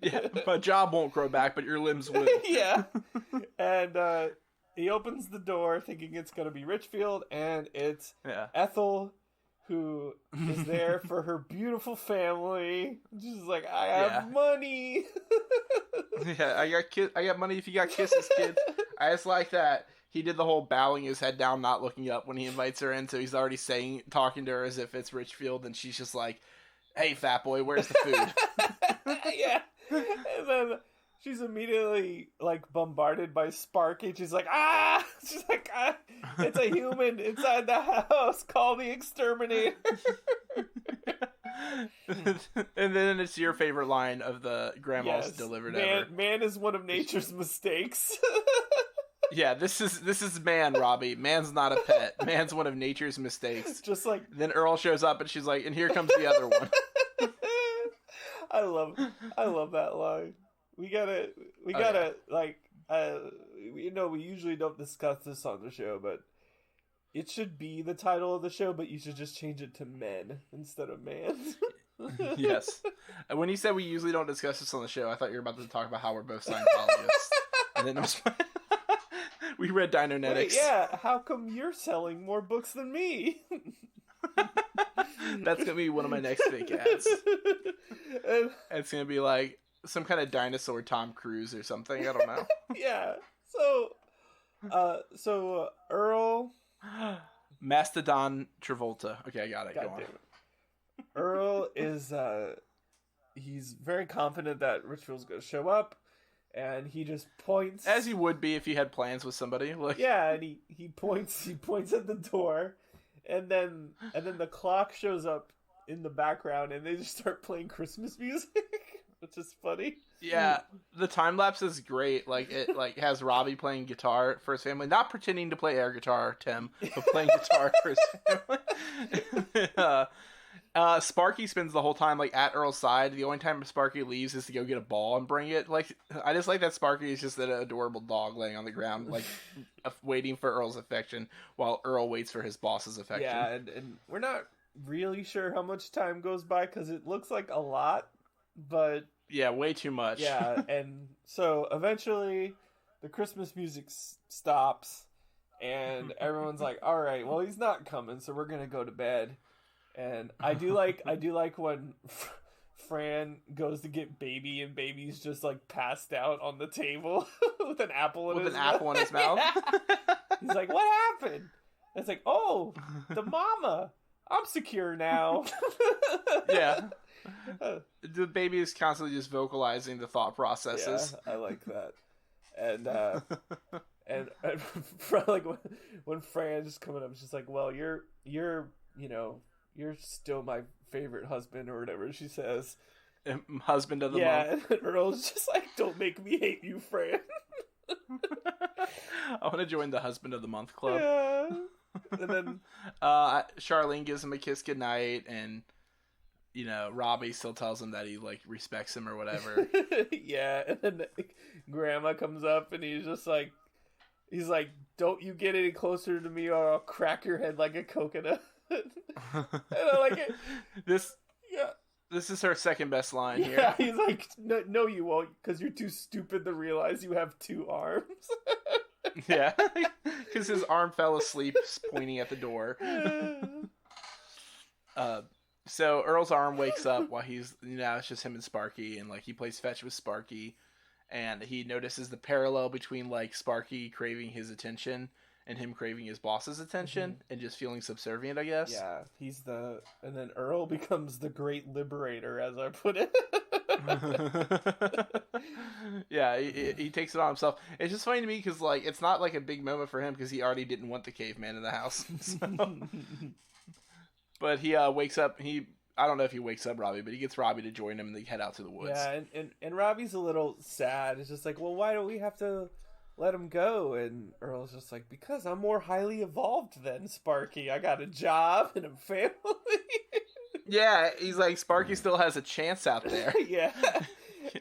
Yeah, my job won't grow back, but your limbs will. Yeah, and he opens the door thinking it's going to be Richfield, and it's Ethel, who is there for her beautiful family. She's like, I have money. Yeah, I got money if you got kisses, kid. I just like that. He did the whole bowing his head down, not looking up when he invites her in, so he's already talking to her as if it's Richfield, and she's just like, hey, fat boy, where's the food? Yeah. And then she's immediately, like, bombarded by Sparky. She's like, ah! She's like, ah! It's a human inside the house. Call the exterminator. And then it's your favorite line of the grandma's delivered ever. Man is one of nature's mistakes. Yeah, this is man, Robbie. Man's not a pet. Man's one of nature's mistakes. Just like then Earl shows up and she's like, and here comes the other one. I love that line. We gotta like we usually don't discuss this on the show, but it should be the title of the show, but you should just change it to Men instead of Man. Yes. And when you said we usually don't discuss this on the show, I thought you were about to talk about how we're both Scientologists. And then we read Dinonetics. Wait, yeah, how come you're selling more books than me? That's gonna be one of my next fake ads. It's gonna be like some kind of dinosaur Tom Cruise or something. I don't know. Yeah. So Earl, Mastodon Travolta. Okay, I got it. God Go on. damn it. Earl is he's very confident that Richfield's gonna show up, and he just points, as he would be if he had plans with somebody. Like, yeah, and he points at the door, and then the clock shows up in the background, and they just start playing Christmas music, which is funny. Yeah, the time lapse is great. Like it has Robbie playing guitar for his family, not pretending to play air guitar, Tim, but playing guitar for his family. Sparky spends the whole time like at Earl's side. The only time Sparky leaves is to go get a ball and bring it. Like, I just like that Sparky is just an adorable dog laying on the ground, like waiting for Earl's affection while Earl waits for his boss's affection. Yeah, and we're not really sure how much time goes by because it looks like a lot, but yeah, way too much. Yeah, and so eventually the Christmas music stops, and everyone's like, "All right, well, he's not coming, so we're gonna go to bed." And I do like when Fran goes to get Baby, and Baby's just like passed out on the table with an apple in his mouth. He's like, "What happened?" And it's like, "Oh, the mama. I'm secure now." Yeah. The baby is constantly just vocalizing the thought processes. Yeah, I like that. And like when Fran's coming up, she's like, "Well, you're still my favorite husband," or whatever she says. Husband of the month. Yeah, and Earl's just like, "Don't make me hate you, Fran." I want to join the husband of the month club. Yeah. And then Charlene gives him a kiss goodnight, and Robbie still tells him that he like respects him or whatever. Yeah, and then Grandma comes up, and he's like, "Don't you get any closer to me, or I'll crack your head like a coconut." And I like it. This is her second best line here. Yeah, he's like, no, you won't, because you're too stupid to realize you have two arms. Yeah, because his arm fell asleep pointing at the door. So Earl's arm wakes up while he's, it's just him and Sparky, and like he plays fetch with Sparky, and he notices the parallel between like Sparky craving his attention and him craving his boss's attention, and just feeling subservient, I guess. Yeah, and then Earl becomes the great liberator, as I put it. Yeah, he takes it on himself. It's just funny to me because like it's not like a big moment for him because he already didn't want the caveman in the house. So. But he wakes up. I don't know if he wakes up Robbie, but he gets Robbie to join him, and they head out to the woods. Yeah, and Robbie's a little sad. It's just like, well, why don't we have to let him go? And Earl's just like, because I'm more highly evolved than Sparky. I got a job and a family. Yeah, he's like, Sparky still has a chance out there. Yeah.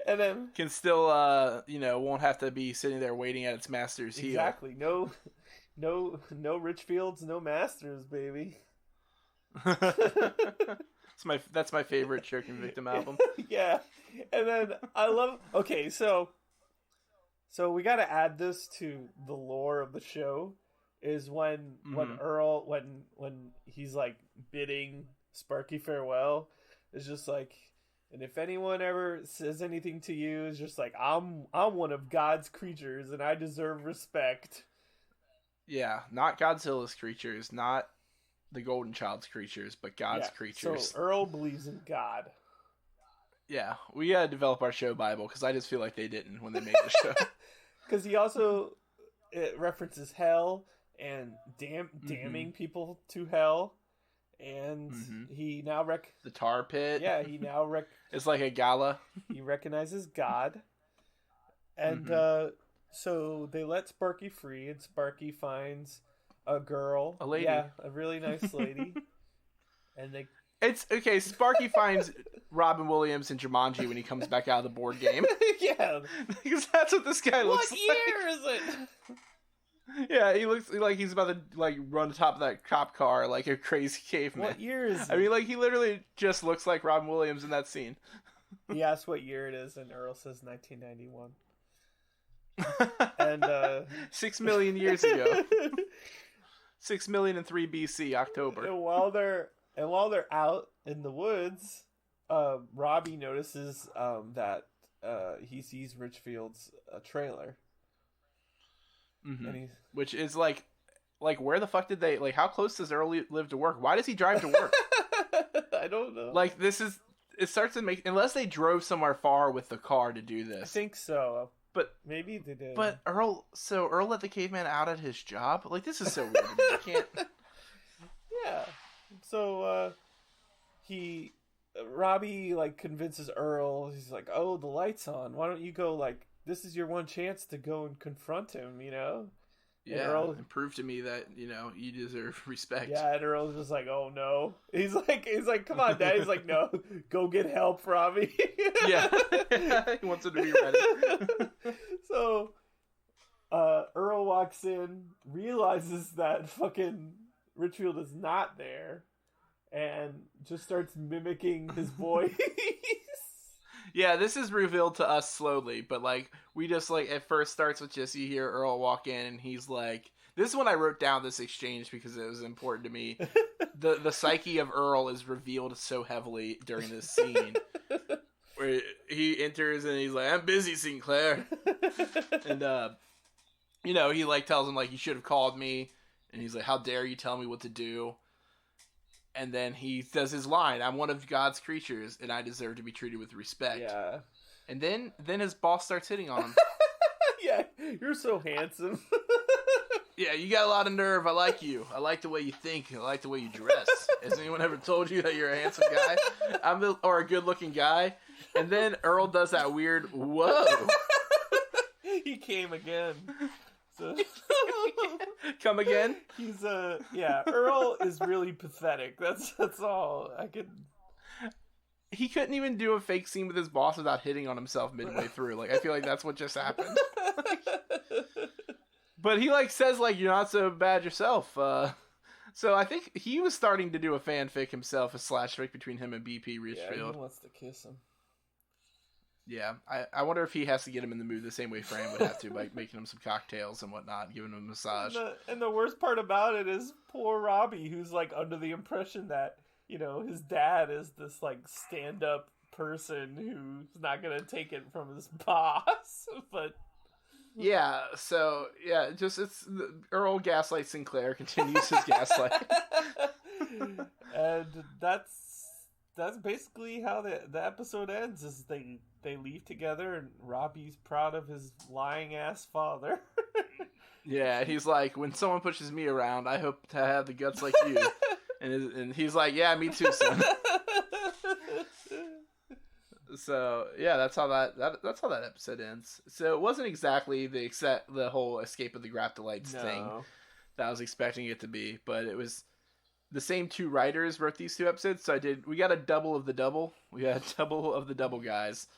And then can still won't have to be sitting there waiting at its master's heel. Exactly. No Richfields, no masters, baby. That's my favorite Choking Victim album. Yeah. And then I love so we got to add this to the lore of the show is when Earl when he's like bidding Sparky farewell, is just like, and if anyone ever says anything to you, it's just like, I'm one of God's creatures and I deserve respect. Yeah, not Godzilla's creatures, not the Golden Child's creatures, but God's creatures. So Earl believes in God. Yeah, we gotta develop our show Bible, because I just feel like they didn't when they made the show. Because he also references hell and damning people to hell. and Mm-hmm. he now the tar pit. Yeah, he now it's like a gala. He recognizes God, and so they let Sparky free, and Sparky finds a girl, a lady, a really nice lady, and they. It's okay. Sparky finds Robin Williams in Jumanji when he comes back out of the board game. Yeah, because that's what this guy looks like. What year is it? Yeah, he looks like he's about to like run on top of that cop car like a crazy caveman. What year is it? I mean, like he literally just looks like Robin Williams in that scene. He asks what year it is, and Earl says 1991. And 6 million years ago. 6,000,003 BC, October. And while they're out in the woods, Robbie notices that he sees Richfield's trailer. Mm-hmm. And which is like where the fuck did they like? How close does Earl live to work? Why does he drive to work? I don't know. Like it starts to make, unless they drove somewhere far with the car to do this. I think so, but maybe they did. But Earl let the caveman out at his job. Like this is so weird. I can't. Yeah. So Robbie like convinces Earl. He's like, "Oh, the light's on. Why don't you go? Like, this is your one chance to go and confront him. You know." Yeah, and prove to me that you deserve respect. Yeah, and Earl's just like, "Oh no." He's like, "Come on, Dad." He's like, "No, go get help, Robbie." Yeah, he wants him to be ready. So, Earl walks in, realizes that fucking Richfield is not there, and just starts mimicking his voice. Yeah, this is revealed to us slowly, but like we just like at first starts with just you hear Earl walk in and he's like, this is when I wrote down this exchange because it was important to me. The psyche of Earl is revealed so heavily during this scene where he enters and he's like, "I'm busy, Sinclair," and he like tells him like, "You should have called me," and he's like, "How dare you tell me what to do?" And then he says his line, "I'm one of God's creatures, and I deserve to be treated with respect." Yeah. And then his boss starts hitting on him. Yeah, you're so handsome. Yeah, you got a lot of nerve. I like you. I like the way you think. I like the way you dress. Has anyone ever told you that you're a handsome guy? Or a good-looking guy? And then Earl does that weird, whoa. He came again. So... Come again? He's Earl is really pathetic. That's all I could. He couldn't even do a fake scene with his boss without hitting on himself midway through. Like I feel like that's what just happened. But he like says like, "You're not so bad yourself." So I think he was starting to do a fanfic himself, a slash fic between him and BP Richfield. Yeah, he wants to kiss him. Yeah, I wonder if he has to get him in the mood the same way Fran would have to, by making him some cocktails and whatnot, giving him a massage. And the worst part about it is poor Robbie, who's like under the impression that, his dad is this like stand-up person who's not going to take it from his boss. But yeah, so yeah, Earl gaslights Sinclair, continues his gaslight. And that's basically how the episode ends. Is they leave together, and Robbie's proud of his lying ass father. Yeah, he's like, "When someone pushes me around, I hope to have the guts like you." and he's like, "Yeah, me too, son." So yeah, that's how that episode ends. So it wasn't exactly the whole escape of the Graptolites thing that I was expecting it to be, but it was. The same two writers wrote these two episodes, so we got a double of the double. We got a double of the double guys,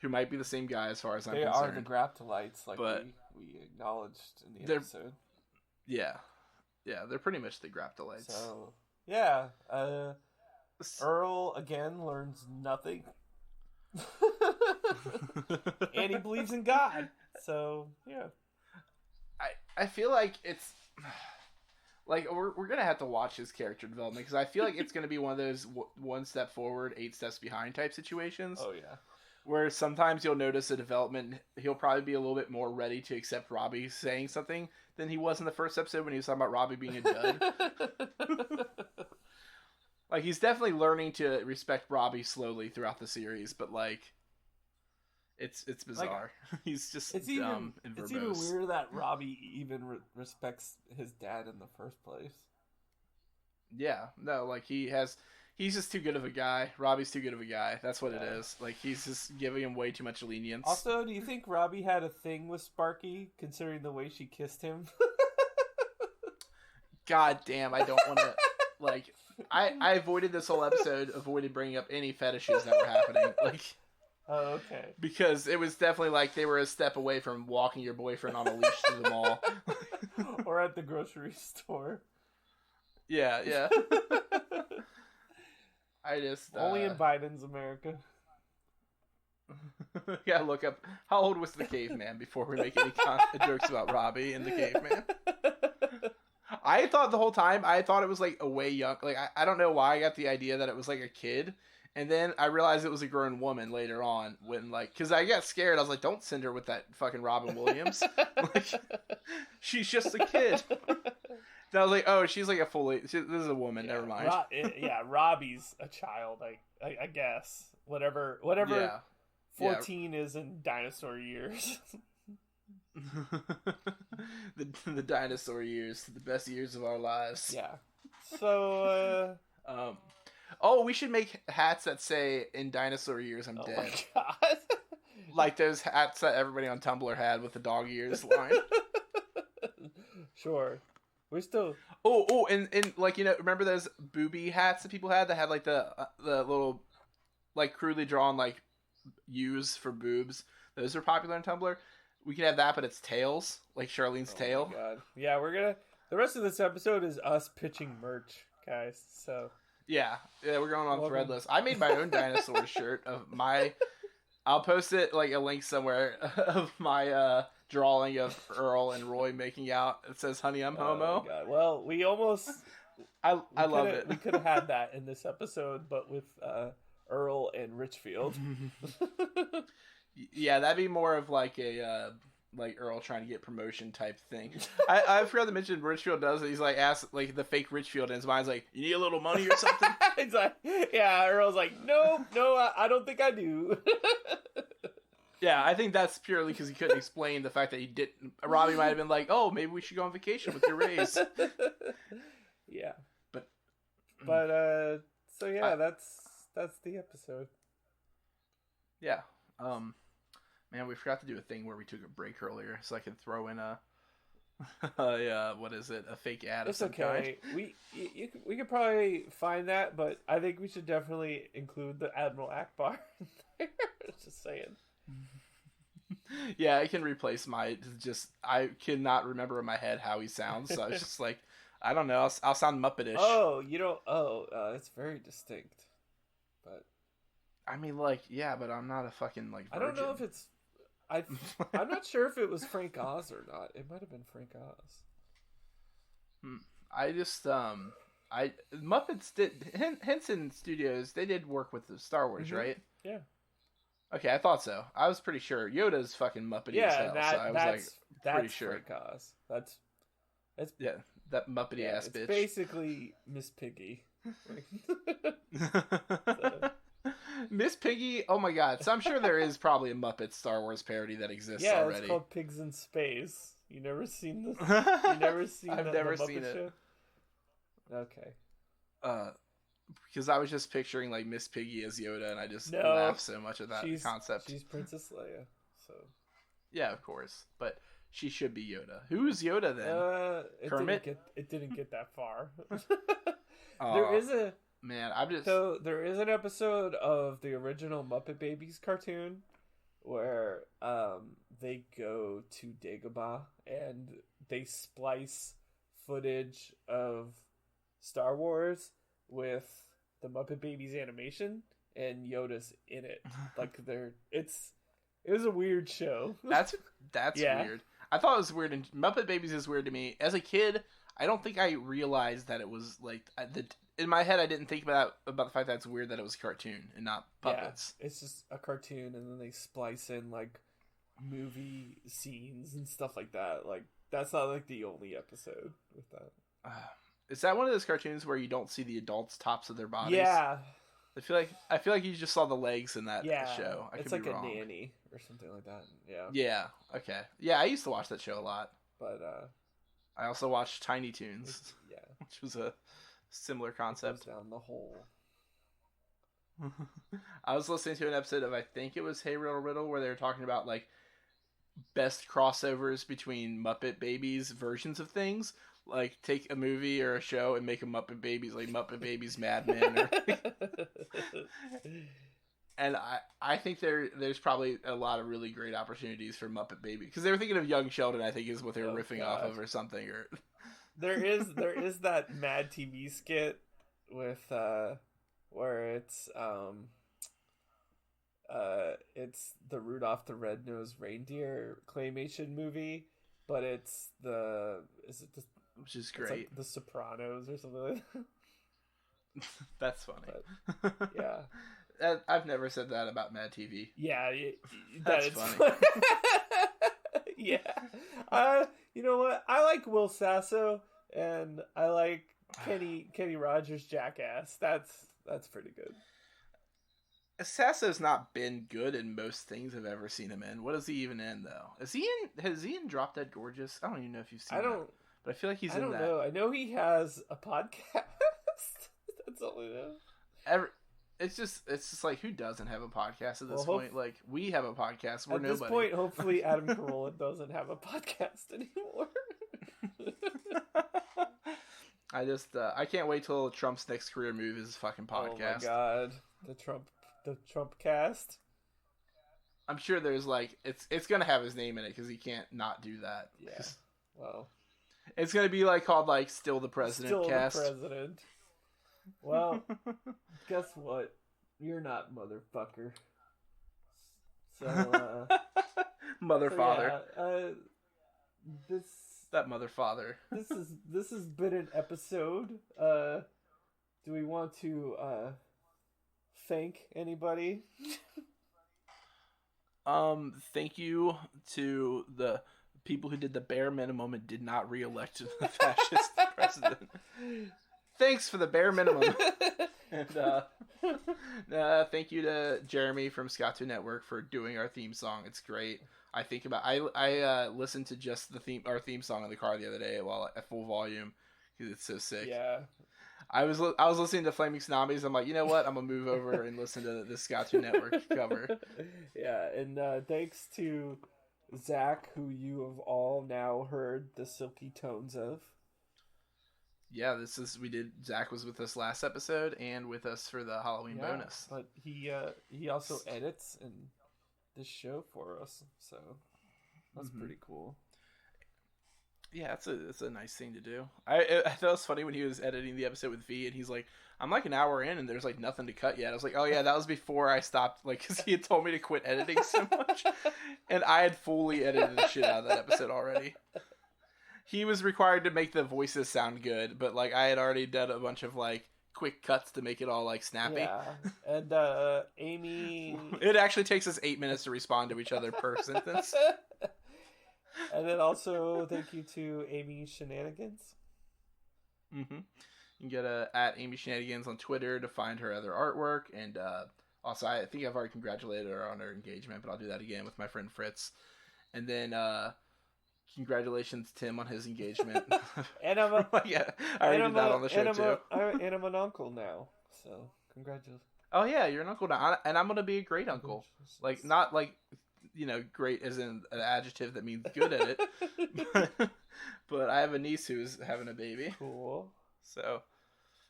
who might be the same guy as far as I'm concerned. They are the Graptolites, like we acknowledged in the episode. Yeah, they're pretty much the Graptolites. So, yeah, Earl, again, learns nothing. And he believes in God, so, yeah. I feel like it's... Like, we're going to have to watch his character development, because I feel like it's going to be one of those one step forward, 8 steps behind type situations. Oh, yeah. Where sometimes you'll notice a development, he'll probably be a little bit more ready to accept Robbie saying something than he was in the first episode when he was talking about Robbie being a dud. Like, he's definitely learning to respect Robbie slowly throughout the series, but, like, it's bizarre. Like, he's just dumb and verbose. It's even weird that Robbie even respects his dad in the first place. Yeah, no, like he's just too good of a guy. Robbie's too good of a guy. That's what it is. Like he's just giving him way too much lenience. Also, do you think Robbie had a thing with Sparky, considering the way she kissed him? God damn, I don't want to. Like, I avoided this whole episode, avoided bringing up any fetishes that were happening. Like, oh, okay. Because it was definitely like they were a step away from walking your boyfriend on a leash to the mall. Or at the grocery store. Yeah. I just only in Biden's America. Yeah, look up how old was the caveman before we make any jokes about Robbie and the caveman. I thought the whole time it was like a way young. Like I don't know why I got the idea that it was like a kid, and then I realized it was a grown woman later on when because I got scared. I was like, don't send her with that fucking Robin Williams. Like she's just a kid. And I was like, oh, she's like this is a woman. Yeah, never mind. Robbie's a child. I guess whatever. Yeah. 14 is in dinosaur years. the dinosaur years, the best years of our lives. Yeah. So. Oh, we should make hats that say "In dinosaur years, I'm dead." My God. Like those hats that everybody on Tumblr had with the dog ears line. Sure. We're still. Oh, and like remember those booby hats that people had that had like the little like crudely drawn like U's for boobs. Those are popular on Tumblr. We can have that, but it's tails, like Charlene's tail. Oh my God. Yeah, the rest of this episode is us pitching merch, guys. So. Yeah, we're going on Threadless. I made my own dinosaur shirt of my. I'll post it like a link somewhere of my drawing of Earl and Roy making out. It says, "Honey, I'm homo." Oh God. Well, we almost. I love it. We could have had that in this episode, but with Earl and Richfield. Yeah, that'd be more of like a like Earl trying to get promotion type thing. I forgot to mention Richfield does it. He's like asks like the fake Richfield, and his mind's like, "You need a little money or something?" It's like, yeah. Earl's like, no, I don't think I do. Yeah, I think that's purely because he couldn't explain the fact that he didn't. Robbie might have been like, "Oh, maybe we should go on vacation with your raise." Yeah, but so yeah, that's the episode. Yeah. Man, we forgot to do a thing where we took a break earlier, so I could throw in a what is it? A fake ad. It's okay. Kind. We could probably find that, but I think we should definitely include the Admiral Akbar in there. Just saying. Yeah, I can replace I cannot remember in my head how he sounds, so I was just like, I don't know. I'll sound Muppetish. Oh, you don't. it's very distinct, but. I mean, like, yeah, but I'm not a fucking like. Virgin. I don't know if it's. I'm not sure if it was Frank Oz or not. It might have been Frank Oz. I just Muppets did Henson Studios. They did work with the Star Wars, right? Yeah. Okay, I thought so. I was pretty sure Yoda's fucking Muppety as hell. So I was pretty sure. Frank Oz. That's that Muppety ass bitch. It's basically Miss Piggy. Miss Piggy, oh my God! So I'm sure there is probably a Muppet Star Wars parody that exists already. Yeah, it's called Pigs in Space. You never seen this? You never seen? I've never seen it. Show? Okay. Because I was just picturing like Miss Piggy as Yoda, and I just laughed so much at that concept. She's Princess Leia, so. Yeah, of course, but she should be Yoda. Who's Yoda then? Kermit. It didn't get that far. There is an episode of the original Muppet Babies cartoon where they go to Dagobah and they splice footage of Star Wars with the Muppet Babies animation, and Yoda's in it. Like it was a weird show. That's weird. I thought it was weird, and Muppet Babies is weird to me. As a kid, I don't think I realized that it was like in my head, I didn't think about the fact that it's weird that it was a cartoon and not puppets. Yeah, it's just a cartoon, and then they splice in like movie scenes and stuff like that. Like that's not like the only episode with that. Is that one of those cartoons where you don't see the adults' tops of their bodies? Yeah. I feel like you just saw the legs in that show. It's like a nanny or something like that. Yeah. Yeah. Okay. Yeah, I used to watch that show a lot. But I also watched Tiny Toons. Yeah. Which was a Similar Goes concept. down the hole. I was listening to an episode of, I think it was Hey Riddle Riddle, where they were talking about like best crossovers between Muppet Babies versions of things. Like, take a movie or a show and make a Muppet Babies, like Muppet Babies Mad Men. Or and I think there's probably a lot of really great opportunities for Muppet Baby. Because they were thinking of Young Sheldon, I think, is what they were riffing off of or something. Or There is that Mad TV skit with where it's the Rudolph the Red-Nosed Reindeer claymation movie, but it's which is it's great. like The Sopranos or something like that. That's funny. But, yeah. I've never said that about Mad TV. Yeah, That's funny. Yeah. You know what? I like Will Sasso and I like Kenny Rogers' Jackass. That's pretty good. Sasso's not been good in most things I've ever seen him in. What is he even in though? Has he in Drop Dead Gorgeous? I don't even know if you've seen that. But I feel like he's in that. I don't know. I know he has a podcast. That's all I know. It's just like, who doesn't have a podcast at this point? Like, we have a podcast. We're at nobody. This point, hopefully Adam Corolla doesn't have a podcast anymore. I can't wait till Trump's next career move is his fucking podcast. Oh my god, the Trump cast. I'm sure there's like it's gonna have his name in it because he can't not do that. Yeah. Well, it's gonna be like called like Still the President Still cast. The President. Well, guess what? You're not, motherfucker. So, mother father. Yeah, that mother father. This has been an episode. Do we want to thank anybody? Thank you to the people who did the bare minimum and did not re-elect the fascist president. Thanks for the bare minimum. And thank you to Jeremy from Scotto Network for doing our theme song. It's great. I listened to just our theme song in the car the other day while at full volume because it's so sick. Yeah. I was listening to Flaming Tsunamis. I'm like, you know what? I'm gonna move over and listen to the Scotto Network cover. Yeah, and thanks to Zach, who you have all now heard the silky tones of. Yeah, Zach was with us last episode and with us for the Halloween bonus. But he also edits in this show for us, so that's pretty cool. Yeah, it's a nice thing to do. I thought it was funny when he was editing the episode with V, and he's like, "I'm like an hour in, and there's like nothing to cut yet." I was like, "Oh yeah, that was before I stopped," like, because he had told me to quit editing so much, and I had fully edited the shit out of that episode already. He was required to make the voices sound good, but like I had already done a bunch of like quick cuts to make it all like snappy. Yeah, and Amy. It actually takes us 8 minutes to respond to each other per sentence. And then also thank you to Amy Shenanigans. Mm-hmm. You can get at Amy Shenanigans on Twitter to find her other artwork, and also I think I've already congratulated her on her engagement, but I'll do that again with my friend Fritz. And then congratulations, Tim, on his engagement. And I'm a, yeah, I already did that on the show too. And I'm an uncle now, so congratulations. Oh yeah, you're an uncle now, and I'm gonna be a great uncle. Like, not like, you know, great as in an adjective that means good at it. But I have a niece who's having a baby. Cool. So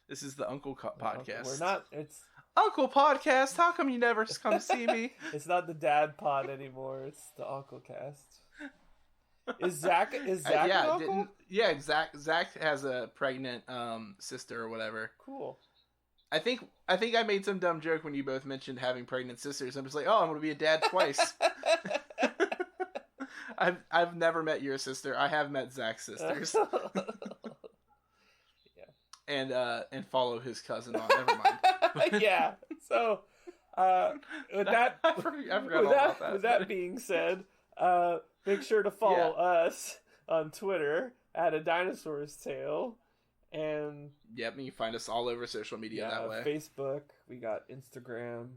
this is the Uncle Podcast. We're not. It's Uncle Podcast. How come you never come see me? It's not the Dad Pod anymore. It's the Uncle Cast. Is Zach an uncle? Zach has a pregnant sister or whatever. Cool. I think I made some dumb joke when you both mentioned having pregnant sisters. I'm just like, oh, I'm gonna be a dad twice. I've never met your sister. I have met Zach's sisters. Yeah. And follow his cousin on. Never mind. Yeah. So with that being said, make sure to follow us on Twitter at A Dinosaurs Tale. And yep, you can find us all over social media that way. Facebook, we got Instagram.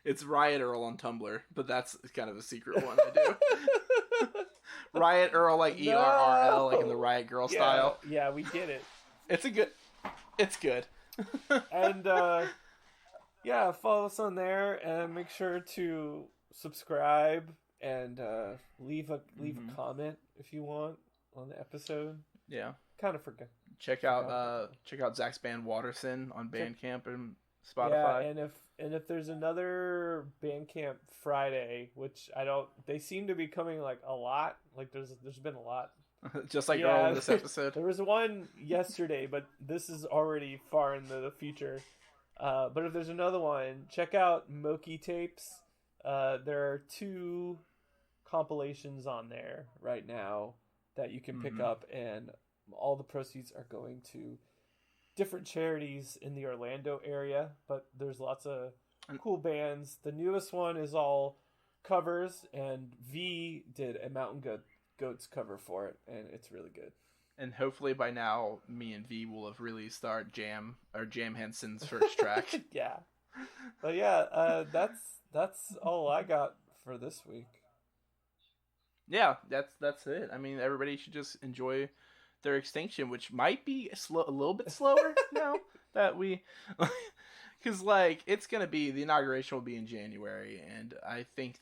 It's Riot Earl on Tumblr, but that's kind of a secret one I do. Riot Earl, like ERRL, like in the Riot Girl style. Yeah, we get it. It's It's good. And yeah, follow us on there and make sure to subscribe and leave a comment if you want on the episode. Yeah. Kind of forget. Check out Zach's band Waterson on Bandcamp and Spotify. Yeah, and if there's another Bandcamp Friday, which they seem to be coming like a lot. Like there's been a lot. Just like Earl in this episode. There was one yesterday, but this is already far into the future. But if there's another one, check out Moki Tapes. There are 2 compilations on there right now that you can pick up, and all the proceeds are going to different charities in the Orlando area. But there's lots of cool bands. The newest one is all covers, and V did a Mountain Goats cover for it, and it's really good. And hopefully by now, me and V will have released our Jam Henson's first track. Yeah. But yeah, that's all I got for this week. Yeah, that's it. I mean, everybody should just enjoy their extinction, which might be a little bit slower now that we... Because, like, it's going to be... The inauguration will be in January, and I think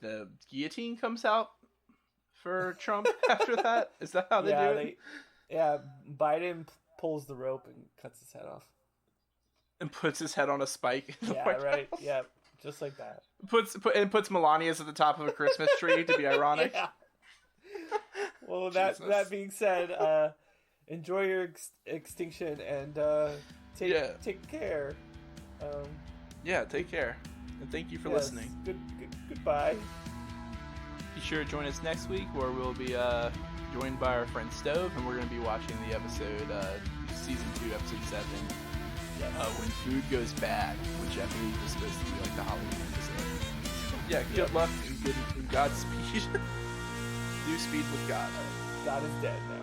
the guillotine comes out for Trump after that. Is that how they do it? Yeah, Biden pulls the rope and cuts his head off. And puts his head on a spike. Yeah, right. Yeah, just like that. Puts Melania's at the top of a Christmas tree to be ironic. Yeah. Well, that being said, enjoy your extinction and take care. Yeah, take care. And thank you for listening. Goodbye. Be sure to join us next week, where we'll be joined by our friend Stove, and we're going to be watching the episode, season 2, episode 7, When Food Goes Bad, which I believe is supposed to be like the Halloween episode. Yeah, good luck and Godspeed. Do speed with God. God is dead now.